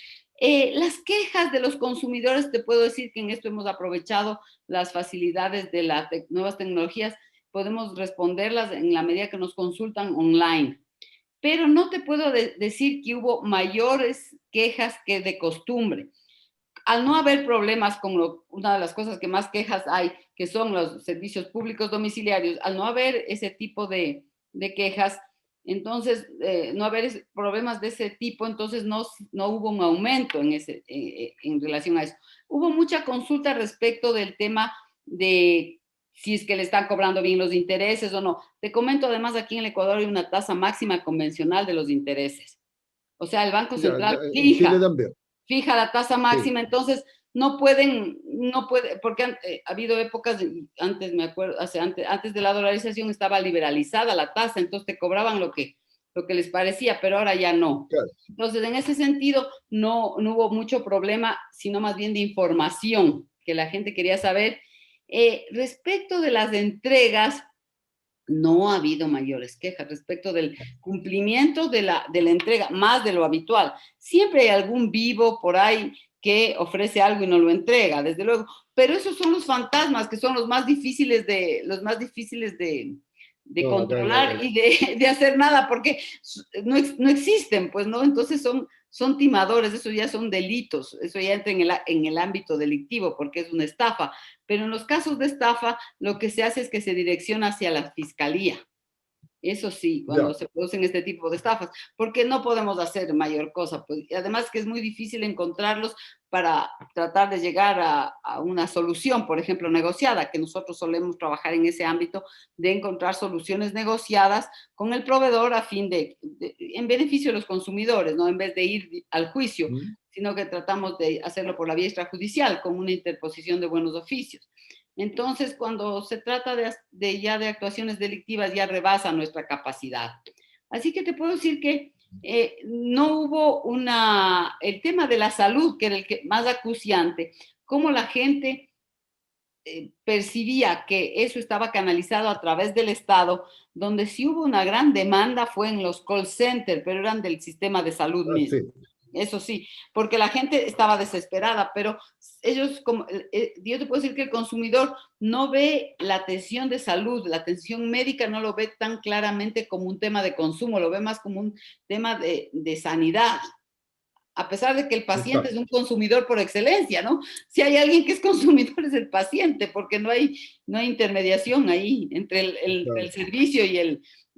Las quejas de los consumidores, te puedo decir que en esto hemos aprovechado las facilidades de las nuevas tecnologías, podemos responderlas en la medida que nos consultan online. Pero no te puedo decir que hubo mayores quejas que de costumbre. Al no haber problemas con una de las cosas que más quejas hay, que son los servicios públicos domiciliarios, al no haber ese tipo de quejas, entonces, no haber problemas de ese tipo, entonces no hubo un aumento en relación a eso. Hubo mucha consulta respecto del tema de si es que le están cobrando bien los intereses o no. Te comento, además, aquí en el Ecuador hay una tasa máxima convencional de los intereses. O sea, el Banco Ya, Central en Chile también. fija la tasa Sí. máxima, entonces no puede, porque ha habido épocas, antes me acuerdo, antes de la dolarización estaba liberalizada la tasa, entonces te cobraban lo que les parecía, pero ahora ya no. Claro. Entonces, en ese sentido, no hubo mucho problema, sino más bien de información, que la gente quería saber. Respecto de las entregas, no ha habido mayores quejas respecto del cumplimiento de la entrega, más de lo habitual. Siempre hay algún vivo por ahí que ofrece algo y no lo entrega, desde luego, pero esos son los fantasmas que son los más difíciles de No, acá controlar y de hacer nada, porque no existen, pues, ¿no? Entonces son timadores, eso ya son delitos, eso ya entra en el ámbito delictivo, porque es una estafa. Pero en los casos de estafa, lo que se hace es que se direcciona hacia la fiscalía. Eso sí, cuando ya. se producen este tipo de estafas, porque no podemos hacer mayor cosa. Pues, y además que es muy difícil encontrarlos para tratar de llegar a una solución, por ejemplo, negociada, que nosotros solemos trabajar en ese ámbito de encontrar soluciones negociadas con el proveedor a fin en beneficio de los consumidores, ¿no? En vez de ir al juicio, ¿Mm? sino que tratamos de hacerlo por la vía extrajudicial, con una interposición de buenos oficios. Entonces, cuando se trata ya de actuaciones delictivas, ya rebasa nuestra capacidad. Así que te puedo decir que no hubo el tema de la salud, que era el que más acuciante, cómo la gente percibía que eso estaba canalizado a través del Estado, donde sí hubo una gran demanda fue en los call centers, pero eran del sistema de salud Ah, mismo. sí. Eso sí, porque la gente estaba desesperada, pero ellos, yo te puedo decir que el consumidor no ve la atención de salud, la atención médica no lo ve tan claramente como un tema de consumo, lo ve más como un tema de sanidad. a pesar de que el paciente es exacto, un consumidor por excelencia, ¿no? Si hay alguien que es consumidor es el paciente, porque no hay intermediación ahí entre el exacto. servicio y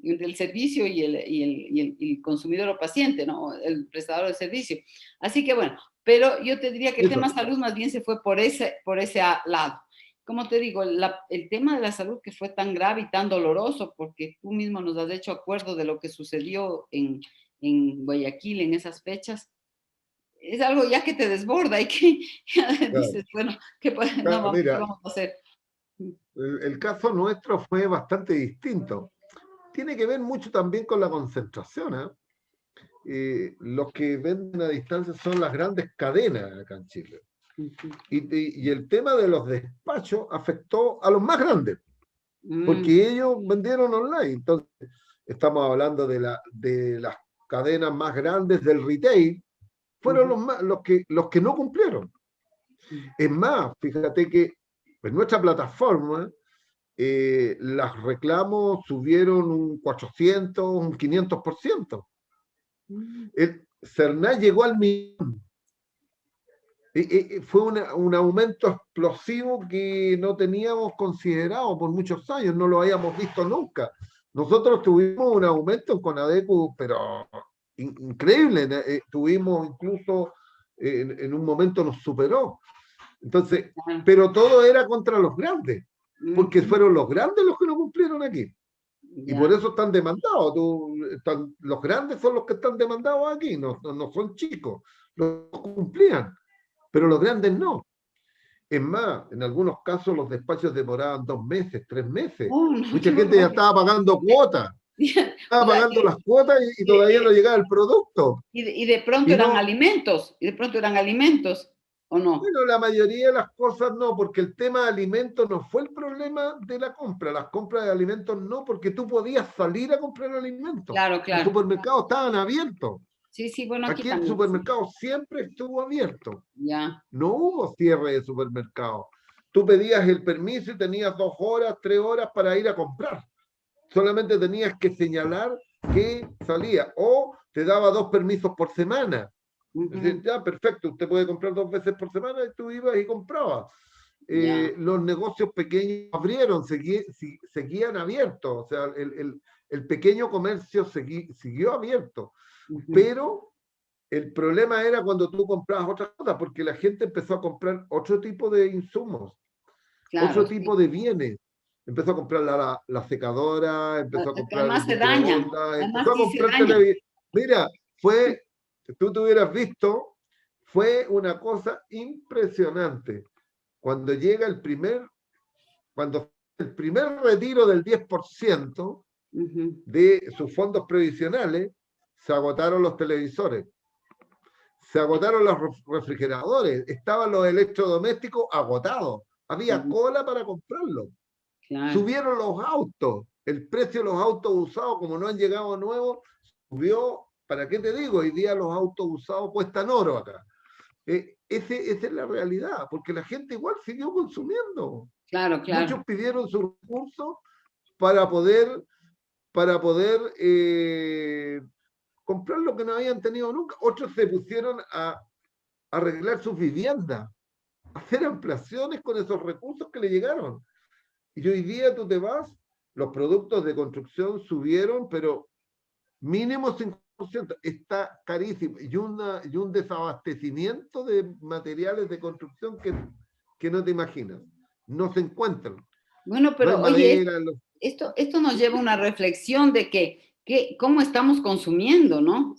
entre el servicio y el consumidor o paciente, ¿no? El prestador de servicio. Así que bueno, pero yo te diría que el tema Eso, salud más bien se fue por ese lado. Como te digo, el tema de la salud que fue tan grave y tan doloroso, porque tú mismo nos has hecho acuerdo de lo que sucedió en Guayaquil en esas fechas, es algo ya que te desborda y que ya claro. dices, bueno, ¿qué, no, Claro, qué mira, vamos a hacer? el caso nuestro fue bastante distinto. Tiene que ver mucho también con la concentración, ¿eh? Los que venden a distancia son las grandes cadenas acá en Chile. Y el tema de los despachos afectó a los más grandes, Mm, porque ellos vendieron online. Entonces, estamos hablando de las cadenas más grandes del retail, fueron ujú, los que no cumplieron. Es más, fíjate que en nuestra plataforma las reclamos subieron un 400, un 500%. mm, El CERNAI llegó al millón. Fue un aumento explosivo que no teníamos considerado por muchos años, no lo habíamos visto nunca. Nosotros tuvimos un aumento en Conadecu, pero increíble. Tuvimos incluso, en un momento nos superó. Entonces, claro, pero todo era contra los grandes, porque ujú, fueron los grandes los que no cumplieron aquí. Y por ya, eso están demandados. Los grandes son los que están demandados aquí, no son chicos. Los cumplían, pero los grandes no. Es más, en algunos casos los despachos demoraban 2 meses, 3 meses. oh, no, Mucha qué gente ya barbaridad. estaba pagando cuotas, O estaba sea, pagando las cuotas y todavía no llegaba el producto. y de pronto Y eran no, alimentos, y de pronto eran alimentos, ¿o no? bueno, la mayoría de las cosas no, porque el tema de alimentos no fue el problema de la compra. Las compras de alimentos no, porque tú podías salir a comprar alimentos. Claro, Los claro. supermercados estaban abiertos. Sí, sí, bueno, aquí Aquí el también, sí. supermercado siempre estuvo abierto. Ya. No hubo cierre de supermercado. Tú pedías el permiso y tenías 2 horas, 3 horas para ir a comprar. Solamente tenías que señalar que salía o te daba 2 permisos por semana. Es decir, Ujú, ya, perfecto, usted puede comprar 2 veces por semana y tú ibas y comprabas. ya. Los negocios pequeños abrieron, seguían abiertos, o sea, el pequeño comercio siguió abierto, Ujú, pero el problema era cuando tú comprabas otras cosas, porque la gente empezó a comprar otro tipo de insumos, claro, otro tipo sí. de bienes. Empezó a comprar la secadora, empezó a Es que comprar el además se daña, microondas, además empezó a sí se comprar daña. televisión. Mira, fue, si tú te hubieras visto, fue una cosa impresionante. Cuando llega cuando el primer retiro del 10% Ujú, de sus fondos previsionales, se agotaron los televisores, se agotaron los refrigeradores, estaban los electrodomésticos agotados, había ujú, cola para comprarlos. claro. Subieron los autos, el precio de los autos usados, como no han llegado nuevos, subió, ¿para qué te digo? Hoy día los autos usados cuestan oro acá. Esa es la realidad, porque la gente igual siguió consumiendo. Claro, claro. Muchos pidieron sus recursos para poder, para poder comprar lo que no habían tenido nunca. Otros se pusieron a arreglar sus viviendas, a hacer ampliaciones con esos recursos que le llegaron. Y hoy día tú te vas, los productos de construcción subieron, pero mínimo 5%. Está carísimo. Y un desabastecimiento de materiales de construcción que no te imaginas. No se encuentran. Bueno, No hay pero oye, madera. esto nos lleva a una reflexión de cómo estamos consumiendo, ¿no?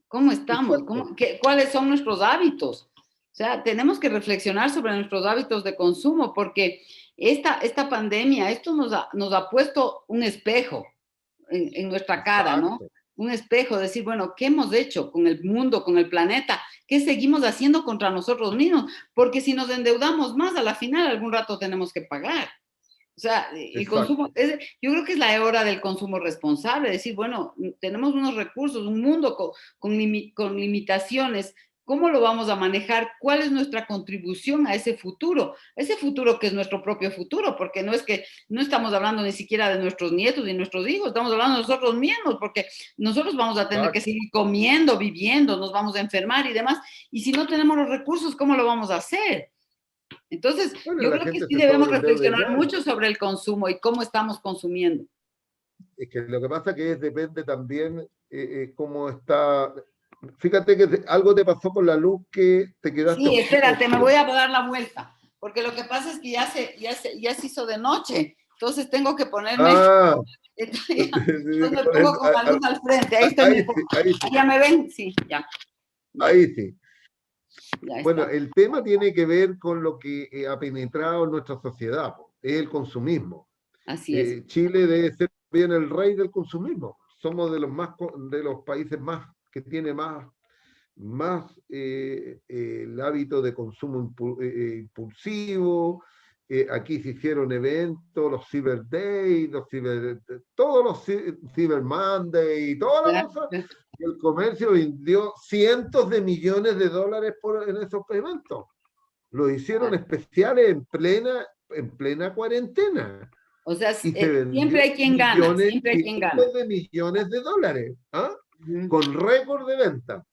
¿Cómo estamos? Exacto. ¿Cuáles son nuestros hábitos? O sea, tenemos que reflexionar sobre nuestros hábitos de consumo porque esta pandemia, esto nos ha puesto un espejo en nuestra cara, ¿no? Exacto. Un espejo, decir, bueno, ¿qué hemos hecho con el mundo, con el planeta? ¿Qué seguimos haciendo contra nosotros mismos? Porque si nos endeudamos más, a la final algún rato tenemos que pagar. O sea, el consumo, Exacto. yo creo que es la hora del consumo responsable, decir, bueno, tenemos unos recursos, un mundo con limitaciones, ¿Cómo lo vamos a manejar? ¿Cuál es nuestra contribución a ese futuro? Ese futuro que es nuestro propio futuro, porque no es que no estamos hablando ni siquiera de nuestros nietos ni nuestros hijos, estamos hablando de nosotros mismos, porque nosotros vamos a tener que seguir comiendo, viviendo, nos vamos a enfermar y demás. Y si no tenemos los recursos, ¿cómo lo vamos a hacer? Entonces, Bueno, yo la creo que gente sí se puede debemos volver reflexionar vegana. mucho sobre el consumo y cómo estamos consumiendo. Es que lo que pasa que depende también cómo está. Fíjate que algo te pasó con la luz que te quedaste Sí, espérate, me oscuro. voy a dar la vuelta, porque lo que pasa es que ya se hizo de noche, entonces tengo que ponerme, Ah, entonces tienes que me pongo con la luz al frente, ahí estoy ahí mejor. sí, ahí sí, ¿Ya me ven? Sí, ya, ya, ahí sí. ya Bueno, está. el tema tiene que ver con lo que ha penetrado en nuestra sociedad, po, es el consumismo. Así es. Chile debe ser bien el rey del consumismo. Somos de de los países más que tiene más el hábito de consumo impulsivo. Aquí se hicieron eventos, los Cyber Days, todos los Cyber Monday, toda la Ya, cosa. ya, Y el comercio vendió cientos de millones de dólares en esos eventos. Lo hicieron ya. especiales en plena cuarentena O sea, y se siempre vendió hay quien gana, millones, siempre hay quien gana. cientos de millones de dólares, ¿ah? Ujú, Con récord de venta. O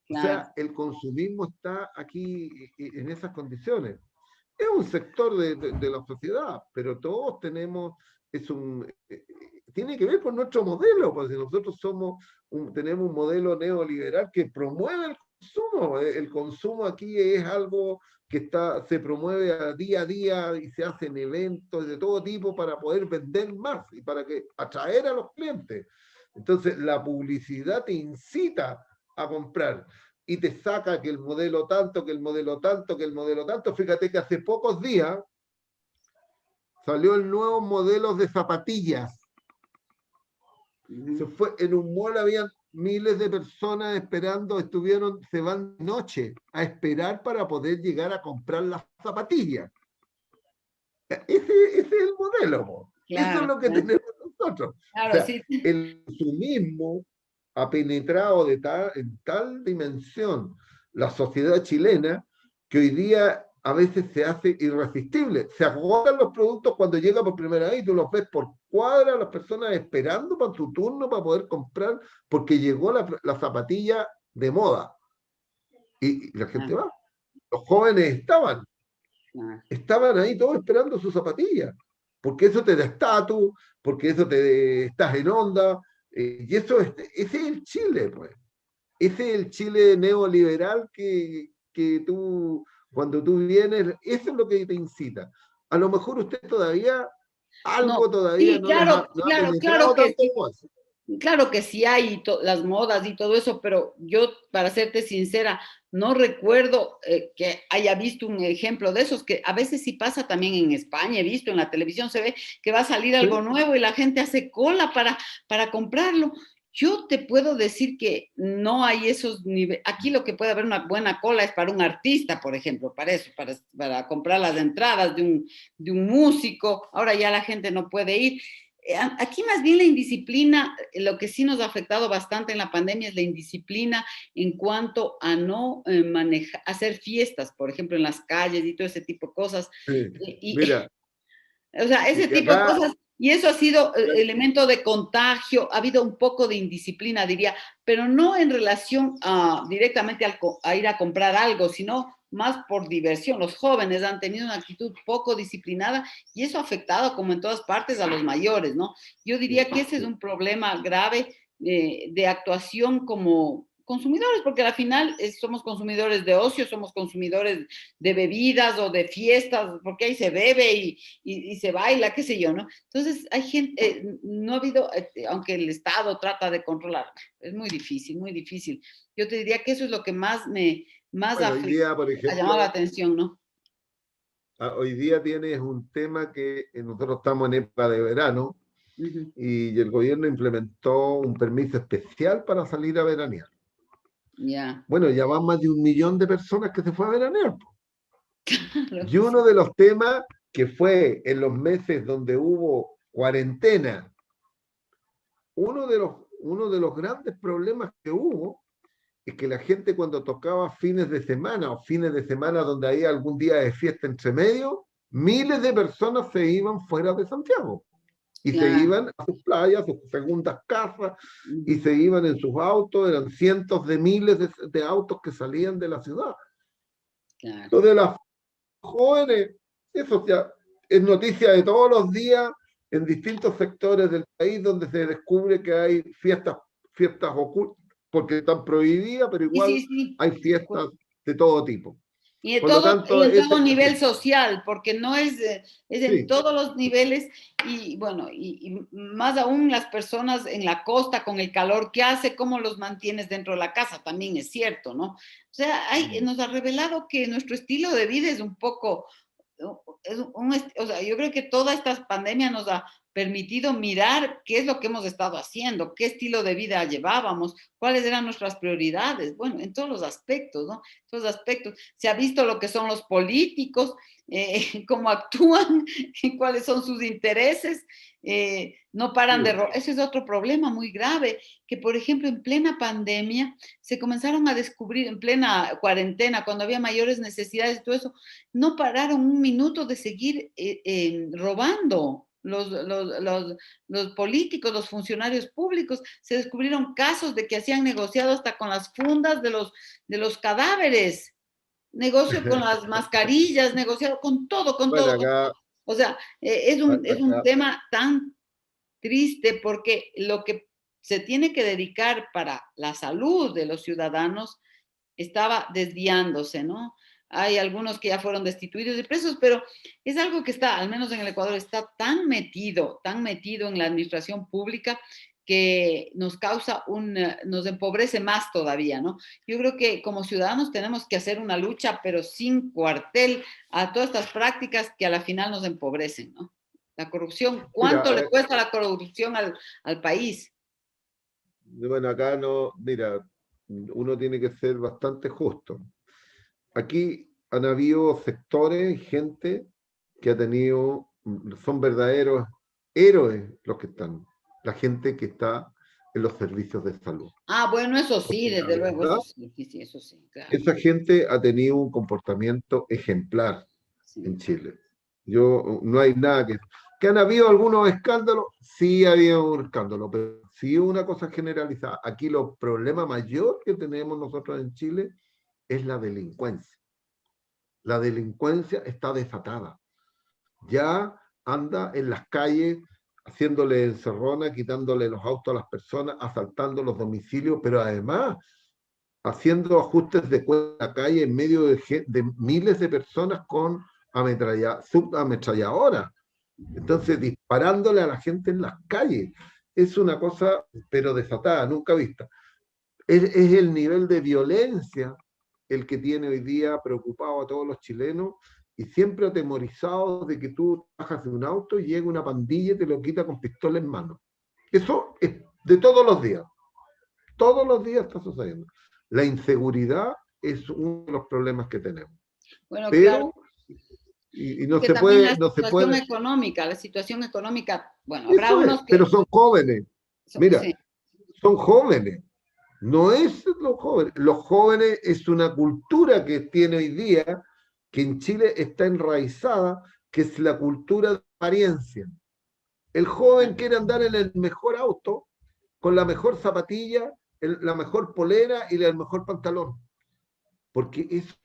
claro. sea, el consumismo está aquí en esas condiciones. Es un sector de la sociedad, pero todos tenemos, tiene que ver con nuestro modelo, porque nosotros tenemos un modelo neoliberal que promueve el consumo. El consumo aquí es algo que se promueve a día y se hacen eventos de todo tipo para poder vender más y para atraer a los clientes. Entonces, la publicidad te incita a comprar y te saca que el modelo tanto, que el modelo tanto, que el modelo tanto. Fíjate que hace pocos días salió el nuevo modelo de zapatillas. Se Ujú. fue en un mall, habían miles de personas esperando, se van de noche a esperar para poder llegar a comprar las zapatillas. Ese es el modelo, po. Eso es Claro, lo que claro, tenemos nosotros. O claro, sea, sí. el consumismo ha penetrado en tal dimensión la sociedad chilena que hoy día a veces se hace irresistible. Se agotan los productos cuando llega por primera vez y tú los ves por cuadra, las personas esperando para su turno para poder comprar porque llegó la zapatilla de moda. Y la gente Claro, va. Los jóvenes claro. estaban ahí todos esperando su zapatilla, porque eso te da estatus, porque eso estás en onda, y ese es el Chile, pues. Ese es el Chile neoliberal cuando tú vienes, eso es lo que te incita. A lo mejor usted todavía, No, algo todavía sí, no claro, no ha claro, penetrado claro que tanto sí. como eso. Claro que sí hay las modas y todo eso, pero yo, para serte sincera, no recuerdo que haya visto un ejemplo de esos, que a veces sí pasa también en España, he visto en la televisión, se ve que va a salir ¿Sí? algo nuevo y la gente hace cola para comprarlo. Yo te puedo decir que no hay esos niveles. Aquí lo que puede haber una buena cola es para un artista, por ejemplo, para eso, para comprar las entradas de un músico. Ahora ya la gente no puede ir. Aquí más bien la indisciplina, lo que sí nos ha afectado bastante en la pandemia es la indisciplina en cuanto a no hacer fiestas, por ejemplo, en las calles y todo ese tipo de cosas. Sí. Y, Mira, o sea, ese y tipo de acá, cosas, y eso ha sido elemento de contagio, ha habido un poco de indisciplina, diría, pero no en relación directamente a ir a comprar algo, sino más por diversión. Los jóvenes han tenido una actitud poco disciplinada y eso ha afectado, como en todas partes, a los mayores, ¿no? Yo diría que ese es un problema grave de actuación como consumidores, porque al final somos consumidores de ocio, somos consumidores de bebidas o de fiestas, porque ahí se bebe y se baila, qué sé yo, ¿no? Entonces, hay gente, no ha habido, aunque el Estado trata de controlar, es muy difícil, muy difícil. Yo te diría que eso es lo que más bueno, hoy día, por ha llamado la ejemplo, atención, ¿no? hoy día tienes un tema que nosotros estamos en época de verano, Ujú. y el gobierno implementó un permiso especial para salir a veranear. Ya, Bueno, ya van más de 1 millón de personas que se fue a veranear, po. claro, Y sí. uno de los temas que fue en los meses donde hubo cuarentena, uno de los grandes problemas que hubo es que la gente cuando tocaba fines de semana o fines de semana donde había algún día de fiesta entre medio, miles de personas se iban fuera de Santiago y se Claro. iban a sus playas, a sus segundas casas y Ujú. se iban en sus autos, eran cientos de miles de autos que salían de la ciudad. Claro. Lo de las jóvenes, eso ya es noticia de todos los días en distintos sectores del país donde se descubre que hay fiestas ocultas, porque están prohibidas, pero Sí, igual sí, sí. hay fiestas de todo tipo. Por lo Y tanto, en ese todo es el nivel tema. social, porque no es, es en Sí, todos los niveles y bueno, y más aún las personas en la costa con el calor que hace, cómo los mantienes dentro de la casa, también es cierto, ¿no? O sea, nos ha revelado que nuestro estilo de vida es un poco, o sea, yo creo que toda esta pandemia nos ha permitido mirar qué es lo que hemos estado haciendo, qué estilo de vida llevábamos, cuáles eran nuestras prioridades, bueno, en todos los aspectos, ¿no? Todos los aspectos. Se ha visto lo que son los políticos, cómo actúan, cuáles son sus intereses, no paran de sí. robar. Ese es otro problema muy grave, que por ejemplo en plena pandemia se comenzaron a descubrir, en plena cuarentena, cuando había mayores necesidades y todo eso, no pararon un minuto de seguir robando. Los políticos, los funcionarios públicos, se descubrieron casos de que hacían negociado hasta con las fundas de los cadáveres, negocio con las mascarillas, negociado con todo, con Bueno, todo, con todo. acá, O sea, es un acá, tema tan triste porque lo que se tiene que dedicar para la salud de los ciudadanos estaba desviándose, ¿no? Hay algunos que ya fueron destituidos y presos, pero es algo que está, al menos en el Ecuador, está tan metido en la administración pública que nos causa nos empobrece más todavía, ¿no? Yo creo que como ciudadanos tenemos que hacer una lucha, pero sin cuartel, a todas estas prácticas que a la final nos empobrecen, ¿no? La corrupción, ¿cuánto mira, le cuesta la corrupción al país? bueno, acá no, mira, uno tiene que ser bastante justo. Aquí han habido sectores, gente que ha tenido, son verdaderos héroes los que están, la gente que está en los servicios de salud. Ah, bueno, eso sí, Porque la desde luego, verdad, eso sí, sí, sí, eso sí, claro. esa gente ha tenido un comportamiento ejemplar en Sí. Chile. No hay nada que han habido algunos escándalos, sí ha habido un escándalo, pero sí una cosa generalizada. Aquí el problema mayor que tenemos nosotros en Chile es la delincuencia. La delincuencia está desatada. Ya anda en las calles haciéndole encerrona, quitándole los autos a las personas, asaltando los domicilios, pero además haciendo ajustes de cuenta la calle en medio de miles de personas con subametralladoras. Entonces, disparándole a la gente en las calles. Es una cosa, pero desatada, nunca vista. Es el nivel de violencia el que tiene hoy día preocupado a todos los chilenos y siempre atemorizados de que tú bajas de un auto y llega una pandilla y te lo quita con pistola en mano. Eso es de todos los días. Todos los días está sucediendo. La inseguridad es uno de los problemas que tenemos. Bueno, claro, Pero, y es no que se también puede, no se puede, la situación económica, bueno, habrá eso es, unos pero que, son jóvenes. Mira, sí, son jóvenes. No es los jóvenes. Los jóvenes es una cultura que tiene hoy día, que en Chile está enraizada, que es la cultura de apariencia. El joven quiere andar en el mejor auto, con la mejor zapatilla, la mejor polera y el mejor pantalón. Porque eso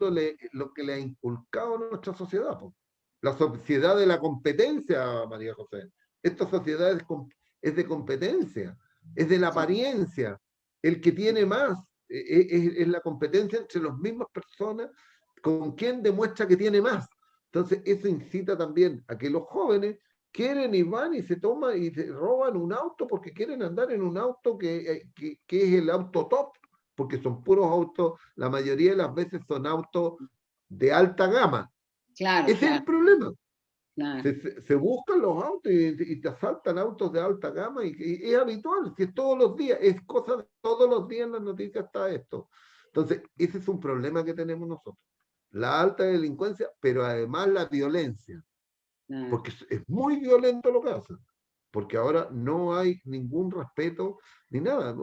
lo que le ha inculcado a nuestra sociedad. Po. La sociedad de la competencia, María José. Esta sociedad es de competencia, es de la sí, apariencia. El que tiene más es la competencia entre las mismas personas con quien demuestra que tiene más. Entonces, eso incita también a que los jóvenes quieren y van y se toman y se roban un auto porque quieren andar en un auto que es el auto top, porque son puros autos, la mayoría de las veces son autos de alta gama. claro, Ese es el claro, problema. claro. Se buscan los autos y te asaltan autos de alta gama y es habitual, que es todos los días, es cosa de todos los días en las noticias está esto. Entonces, ese es un problema que tenemos nosotros. La alta delincuencia, pero además la violencia, Claro. porque es muy violento lo que hacen, porque ahora no hay ningún respeto ni nada,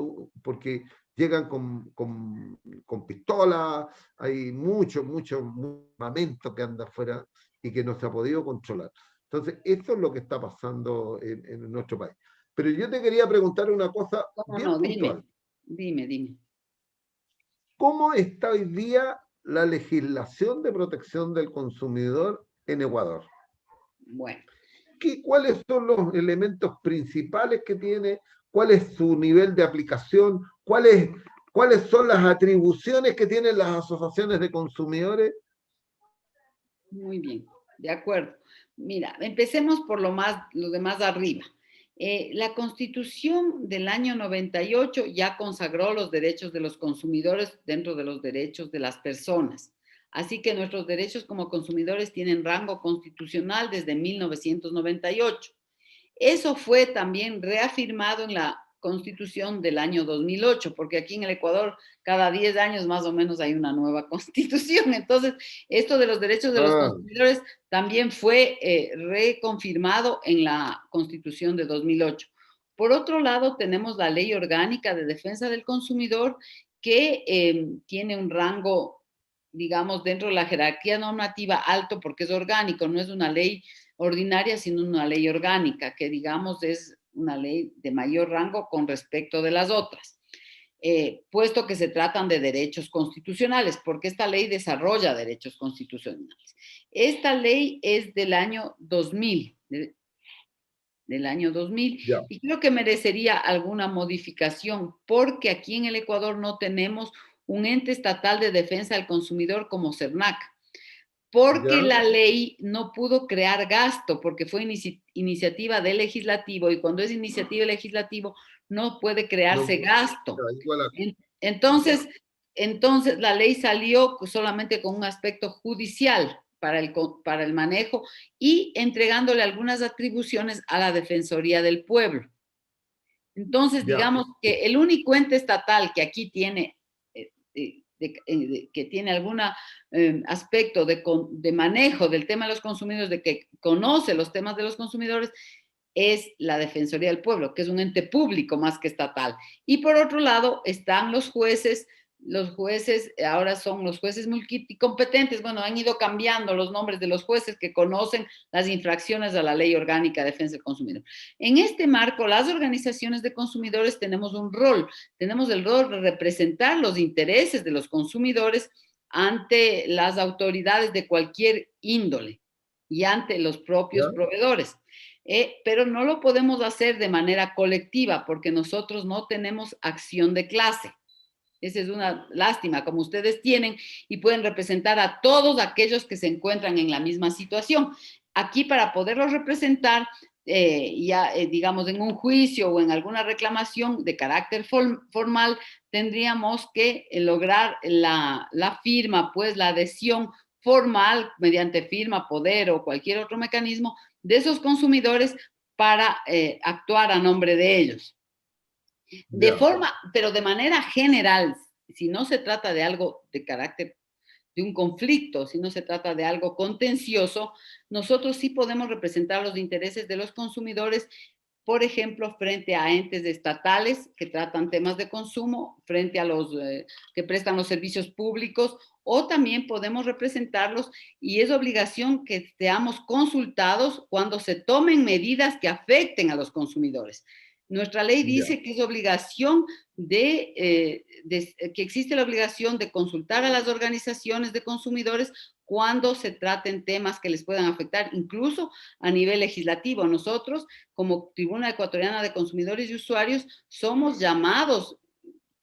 porque llegan con pistolas, hay mucho armamento que anda afuera y que no se ha podido controlar. Entonces, eso es lo que está pasando en nuestro país. Pero yo te quería preguntar una cosa ¿Cómo bien no? Dime, puntual. dime. ¿Cómo está hoy día la legislación de protección del consumidor en Ecuador? Bueno. ¿Cuáles son los elementos principales que tiene? ¿Cuál es su nivel de aplicación? ¿Cuáles son las atribuciones que tienen las asociaciones de consumidores? Muy bien, de acuerdo. Mira, empecemos por lo de más arriba. La Constitución del año 98 ya consagró los derechos de los consumidores dentro de los derechos de las personas. Así que nuestros derechos como consumidores tienen rango constitucional desde 1998. Eso fue también reafirmado en la Constitución del año 2008, porque aquí en el Ecuador cada 10 años más o menos hay una nueva Constitución. Entonces, esto de los derechos de los Ah, consumidores también fue reconfirmado en la Constitución de 2008. Por otro lado, tenemos la Ley Orgánica de Defensa del Consumidor, que tiene un rango, digamos, dentro de la jerarquía normativa alto porque es orgánico, no es una ley ordinaria, sino una ley orgánica, que digamos es una ley de mayor rango con respecto de las otras, puesto que se tratan de derechos constitucionales, porque esta ley desarrolla derechos constitucionales. Esta ley es del año 2000, del año 2000, ya, y creo que merecería alguna modificación, porque aquí en el Ecuador no tenemos un ente estatal de defensa del consumidor como CERNAC, porque ya, la ley no pudo crear gasto, porque fue iniciativa del legislativo, y cuando es iniciativa legislativo no puede no, crearse ya, gasto. igual ya, Entonces, entonces la ley salió solamente con un aspecto judicial para el manejo y entregándole algunas atribuciones a la Defensoría del Pueblo. Entonces, ya, digamos que el único ente estatal que aquí tiene, que tiene algún aspecto de manejo del tema de los consumidores, de que conoce los temas de los consumidores, es la Defensoría del Pueblo, que es un ente público más que estatal. Y por otro lado están los jueces ahora son los jueces multicompetentes, bueno, han ido cambiando los nombres de los jueces que conocen las infracciones a la Ley Orgánica de Defensa del Consumidor. En este marco, las organizaciones de consumidores tenemos el rol de representar los intereses de los consumidores ante las autoridades de cualquier índole y ante los propios ya, proveedores. Pero no lo podemos hacer de manera colectiva porque nosotros no tenemos acción de clase. Esa es una lástima, como ustedes tienen y pueden representar a todos aquellos que se encuentran en la misma situación. Aquí para poderlos representar, digamos, en un juicio o en alguna reclamación de carácter formal, tendríamos que lograr la firma, pues la adhesión formal mediante firma, poder o cualquier otro mecanismo de esos consumidores para actuar a nombre de ellos. ya, Pero de manera general, si no se trata de algo de carácter de un conflicto, si no se trata de algo contencioso, nosotros sí podemos representar los intereses de los consumidores, por ejemplo, frente a entes estatales que tratan temas de consumo, frente a los que prestan los servicios públicos, o también podemos representarlos y es obligación que seamos consultados cuando se tomen medidas que afecten a los consumidores. Nuestra ley ya, dice que es obligación que existe la obligación de consultar a las organizaciones de consumidores cuando se traten temas que les puedan afectar, incluso a nivel legislativo. Nosotros, como Tribuna Ecuatoriana de Consumidores y Usuarios, somos llamados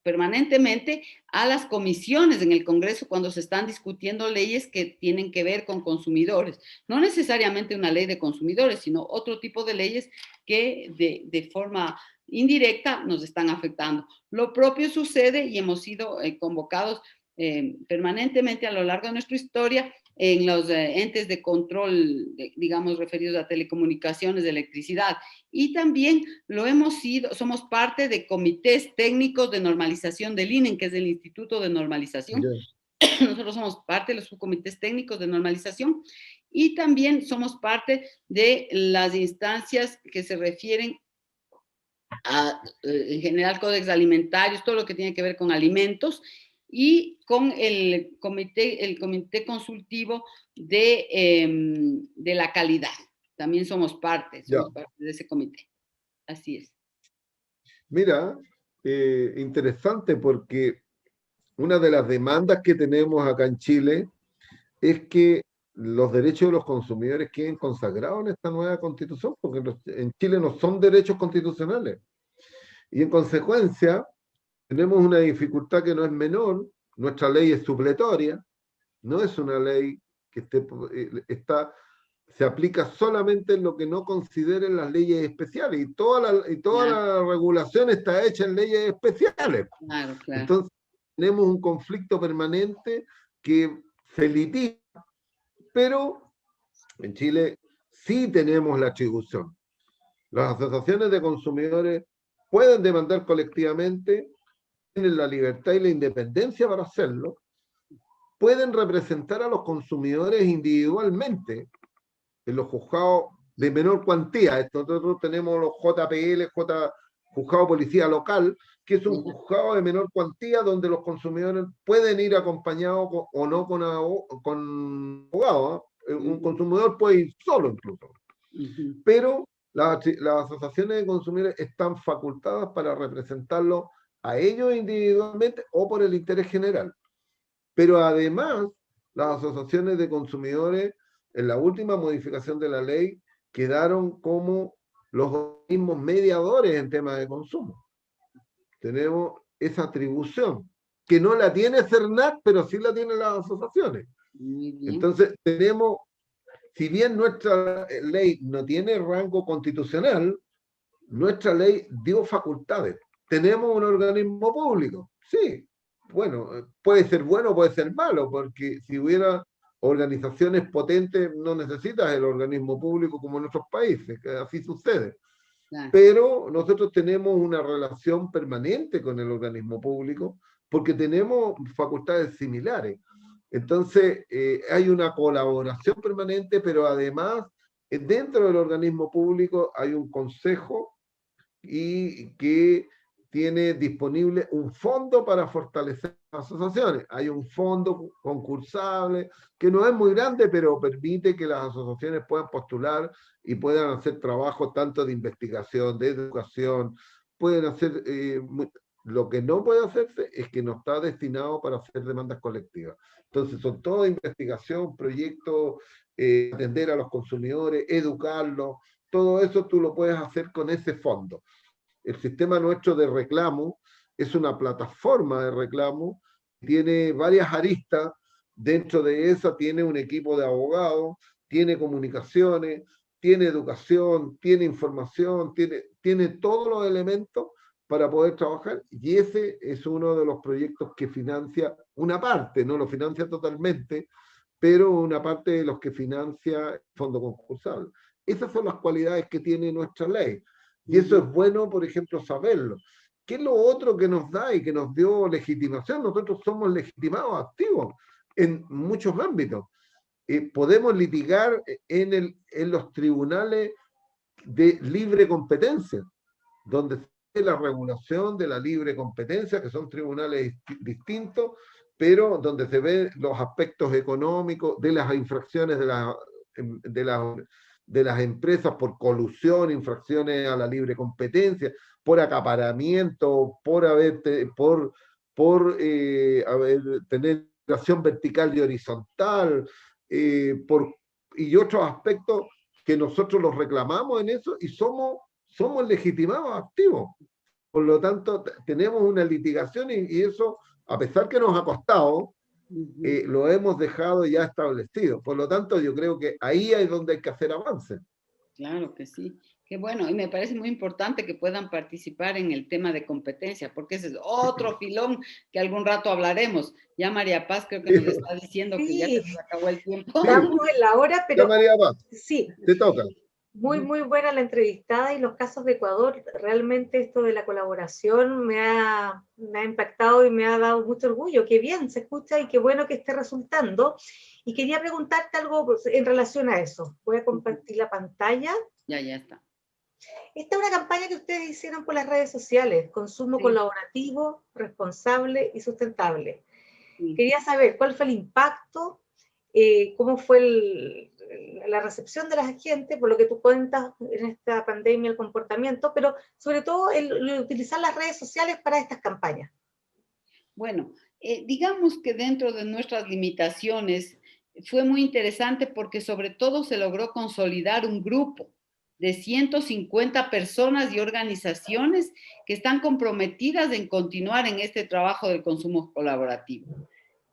permanentemente a las comisiones en el Congreso cuando se están discutiendo leyes que tienen que ver con consumidores. No necesariamente una ley de consumidores, sino otro tipo de leyes que de forma indirecta nos están afectando. Lo propio sucede y hemos sido convocados permanentemente a lo largo de nuestra historia en los entes de control, digamos, referidos a telecomunicaciones, de electricidad. Y también somos parte de comités técnicos de normalización del INE, que es el Instituto de Normalización. ya, Nosotros somos parte de los subcomités técnicos de normalización y también somos parte de las instancias que se refieren en general códex alimentarios, todo lo que tiene que ver con alimentos, y con el comité consultivo de la calidad. También somos parte de ese comité. Así es. Mira, interesante, porque una de las demandas que tenemos acá en Chile es que los derechos de los consumidores queden consagrados en esta nueva constitución, porque en Chile no son derechos constitucionales. Y en consecuencia, tenemos una dificultad que no es menor. Nuestra ley es supletoria, no es una ley que se aplica solamente en lo que no consideren las leyes especiales, y toda la regulación está hecha en leyes especiales. Claro. Entonces, tenemos un conflicto permanente que se litiga, pero en Chile sí tenemos la atribución. Las asociaciones de consumidores pueden demandar colectivamente, tienen la libertad y la independencia para hacerlo, pueden representar a los consumidores individualmente en los juzgados de menor cuantía. Nosotros tenemos los JPL, Juzgado Policía Local, que es un juzgado de menor cuantía donde los consumidores pueden ir acompañados o no con abogado. Un consumidor puede ir solo incluso. Pero las asociaciones de consumidores están facultadas para representarlo a ellos individualmente o por el interés general. Pero además, las asociaciones de consumidores, en la última modificación de la ley, quedaron como los organismos mediadores en temas de consumo. Tenemos esa atribución, que no la tiene CERNAC, pero sí la tienen las asociaciones. Entonces, tenemos, si bien nuestra ley no tiene rango constitucional, nuestra ley dio facultades. Tenemos un organismo público, sí. Bueno, puede ser bueno, puede ser malo, porque si hubiera organizaciones potentes, no necesitas el organismo público como en otros países, que así sucede. Pero nosotros tenemos una relación permanente con el organismo público, porque tenemos facultades similares. Entonces, hay una colaboración permanente, pero además, dentro del organismo público hay un consejo y que tiene disponible un fondo para fortalecer las asociaciones. Hay un fondo concursable que no es muy grande, pero permite que las asociaciones puedan postular y puedan hacer trabajo tanto de investigación, de educación, pueden hacer... lo que no puede hacerse es que no está destinado para hacer demandas colectivas. Entonces son toda investigación, proyectos, atender a los consumidores, educarlos, todo eso tú lo puedes hacer con ese fondo. El sistema nuestro de reclamo es una plataforma de reclamo, tiene varias aristas, dentro de esa tiene un equipo de abogados, tiene comunicaciones, tiene educación, tiene información, tiene todos los elementos para poder trabajar, y ese es uno de los proyectos que financia una parte, no lo financia totalmente, pero una parte de los que financia el fondo concursal. Esas son las cualidades que tiene nuestra ley. Y eso es bueno, por ejemplo, saberlo. ¿Qué es lo otro que nos da y que nos dio legitimación? Nosotros somos legitimados activos en muchos ámbitos. Podemos litigar en los tribunales de libre competencia, donde se ve la regulación de la libre competencia, que son tribunales distintos, pero donde se ven los aspectos económicos de las infracciones de las empresas por colusión, infracciones a la libre competencia, por acaparamiento, por tener relación vertical y horizontal, y otros aspectos que nosotros los reclamamos en eso y somos legitimados activos. Por lo tanto, tenemos una litigación y eso, a pesar que nos ha costado, lo hemos dejado ya establecido. Por lo tanto, yo creo que ahí es donde hay que hacer avances. Claro que sí. Qué bueno. Y me parece muy importante que puedan participar en el tema de competencia, porque ese es otro filón que algún rato hablaremos. Ya María Paz creo que nos está diciendo que ya se nos acabó el tiempo. Estamos en la hora, pero... Ya, María Paz, sí. te toca. Muy, muy buena la entrevistada y los casos de Ecuador. Realmente esto de la colaboración me ha impactado y me ha dado mucho orgullo. Qué bien se escucha y qué bueno que esté resultando. Y quería preguntarte algo en relación a eso. Voy a compartir la pantalla. Ya está. Esta es una campaña que ustedes hicieron por las redes sociales, consumo Sí. colaborativo, responsable y sustentable. Sí. Quería saber cuál fue el impacto, cómo fue la recepción de la gente, por lo que tú cuentas en esta pandemia, el comportamiento, pero sobre todo el utilizar las redes sociales para estas campañas. Bueno, digamos que dentro de nuestras limitaciones fue muy interesante porque sobre todo se logró consolidar un grupo de 150 personas y organizaciones que están comprometidas en continuar en este trabajo del consumo colaborativo.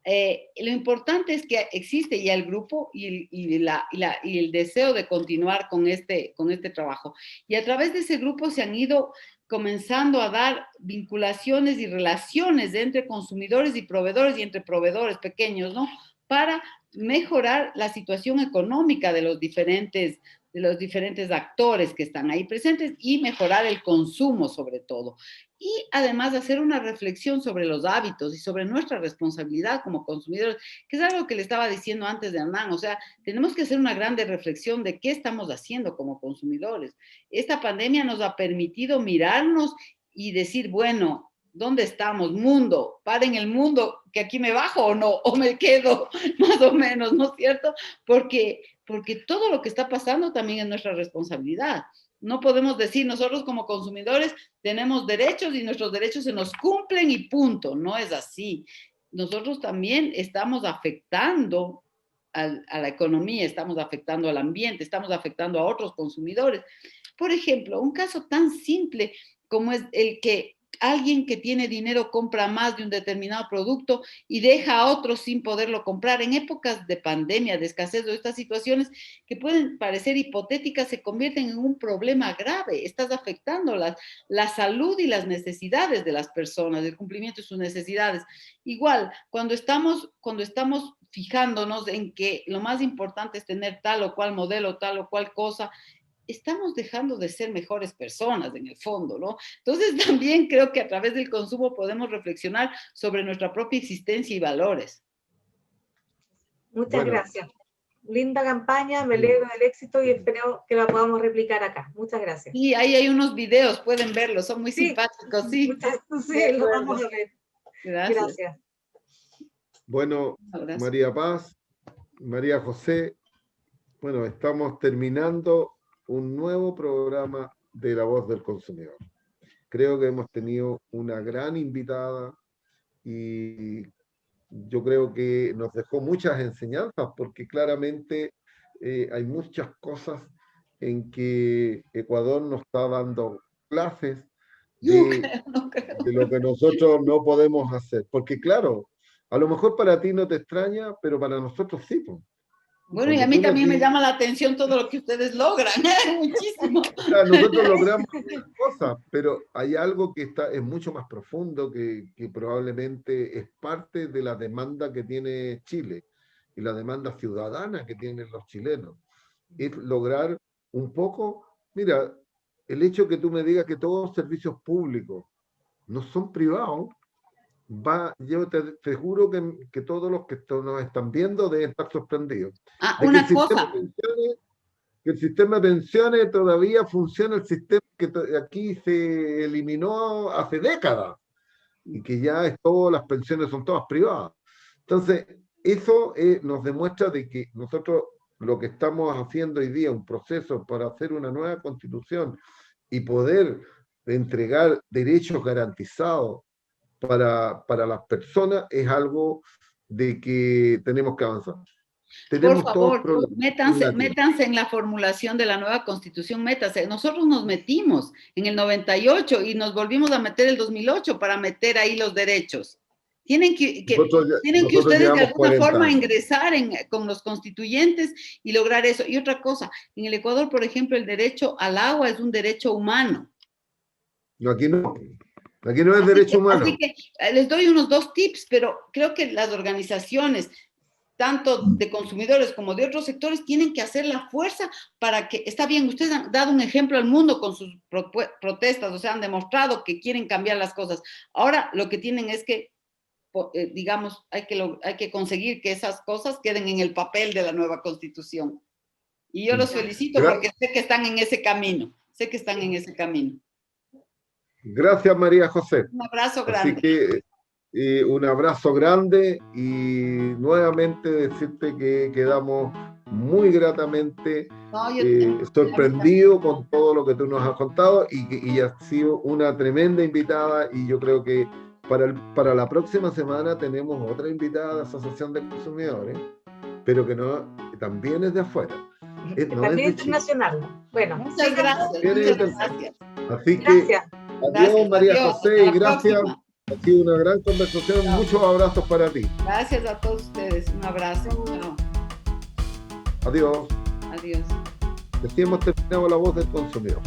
Lo importante es que existe ya el grupo y el deseo de continuar con este trabajo. Y a través de ese grupo se han ido comenzando a dar vinculaciones y relaciones entre consumidores y proveedores y entre proveedores pequeños, ¿no? Para mejorar la situación económica de los diferentes actores que están ahí presentes y mejorar el consumo sobre todo. Y además hacer una reflexión sobre los hábitos y sobre nuestra responsabilidad como consumidores, que es algo que le estaba diciendo antes de Hernán. O sea, tenemos que hacer una grande reflexión de qué estamos haciendo como consumidores. Esta pandemia nos ha permitido mirarnos y decir, bueno, ¿dónde estamos? Mundo, paren el mundo, que aquí me bajo o no, o me quedo, más o menos, ¿no es cierto? Porque todo lo que está pasando también es nuestra responsabilidad. No podemos decir, nosotros como consumidores tenemos derechos y nuestros derechos se nos cumplen y punto. No es así. Nosotros también estamos afectando a la economía, estamos afectando al ambiente, estamos afectando a otros consumidores. Por ejemplo, un caso tan simple como es el que alguien que tiene dinero compra más de un determinado producto y deja a otros sin poderlo comprar. En épocas de pandemia, de escasez o estas situaciones que pueden parecer hipotéticas se convierten en un problema grave. Estás afectando la salud y las necesidades de las personas, el cumplimiento de sus necesidades. Igual, cuando estamos fijándonos en que lo más importante es tener tal o cual modelo, tal o cual cosa, estamos dejando de ser mejores personas en el fondo, ¿no? Entonces también creo que a través del consumo podemos reflexionar sobre nuestra propia existencia y valores. Muchas Bueno, gracias. Linda campaña, me alegro del éxito y espero que la podamos replicar acá. Muchas gracias. Y ahí hay unos videos, pueden verlos, son muy Sí, simpáticos, sí. sí, lo vamos a ver. Gracias. Gracias. bueno, Gracias. María Paz, María José, bueno, estamos terminando un nuevo programa de La Voz del Consumidor. Creo que hemos tenido una gran invitada y yo creo que nos dejó muchas enseñanzas porque claramente hay muchas cosas en que Ecuador nos está dando clases No creo. de lo que nosotros no podemos hacer. Porque claro, a lo mejor para ti no te extraña, pero para nosotros sí. Pues. Bueno, y a Cuando mí tú nos también me dices, llama la atención todo lo que ustedes logran, muchísimo. o sea, nosotros logramos muchas cosas, pero hay algo que es mucho más profundo, que probablemente es parte de la demanda que tiene Chile y la demanda ciudadana que tienen los chilenos. Es lograr un poco, mira, el hecho que tú me digas que todos los servicios públicos no son privados, yo te juro que todos los que nos están viendo deben estar sorprendidos. Ah, De una cosa, que el sistema de pensiones todavía funciona, el sistema que aquí se eliminó hace décadas y que ya las pensiones son todas privadas. Entonces, eso nos demuestra de que nosotros lo que estamos haciendo hoy día, un proceso para hacer una nueva constitución y poder entregar derechos garantizados para las personas, es algo de que tenemos que avanzar. por Tenemos todos favor, problemas. métanse en la formulación de la nueva constitución, métanse. Nosotros nos metimos en el 98 y nos volvimos a meter el 2008 para meter ahí los derechos. Tienen tienen que Nosotros ustedes de llevamos alguna 40 forma años. ingresar con los constituyentes y lograr eso. Y otra cosa, en el Ecuador, por ejemplo, el derecho al agua es un derecho humano. No, aquí no. Aquí no es derecho Así humano. que les doy unos 2 tips, pero creo que las organizaciones, tanto de consumidores como de otros sectores, tienen que hacer la fuerza para que, está bien, ustedes han dado un ejemplo al mundo con sus protestas, o sea, han demostrado que quieren cambiar las cosas. Ahora lo que tienen es que, digamos, hay que conseguir que esas cosas queden en el papel de la nueva constitución. Y yo los felicito porque sé que están en ese camino. sé que están en ese camino. Gracias, María José. Un abrazo grande. Así que un abrazo grande y nuevamente decirte que quedamos muy gratamente No, sorprendidos con todo lo que tú nos has contado y has sido una tremenda invitada y yo creo que para la próxima semana tenemos otra invitada de Asociación de Consumidores, pero que no, también es de afuera. No también es de internacional. Chile. Bueno, muchas gracias. Muchas Gracias. Así gracias. que adiós, María Adiós, José, hasta y la gracias. próxima. Ha sido una gran conversación. Chao. Muchos abrazos para ti. Gracias a todos ustedes. Un abrazo. Chao. Adiós. Adiós. Así hemos terminado La Voz del Consumidor.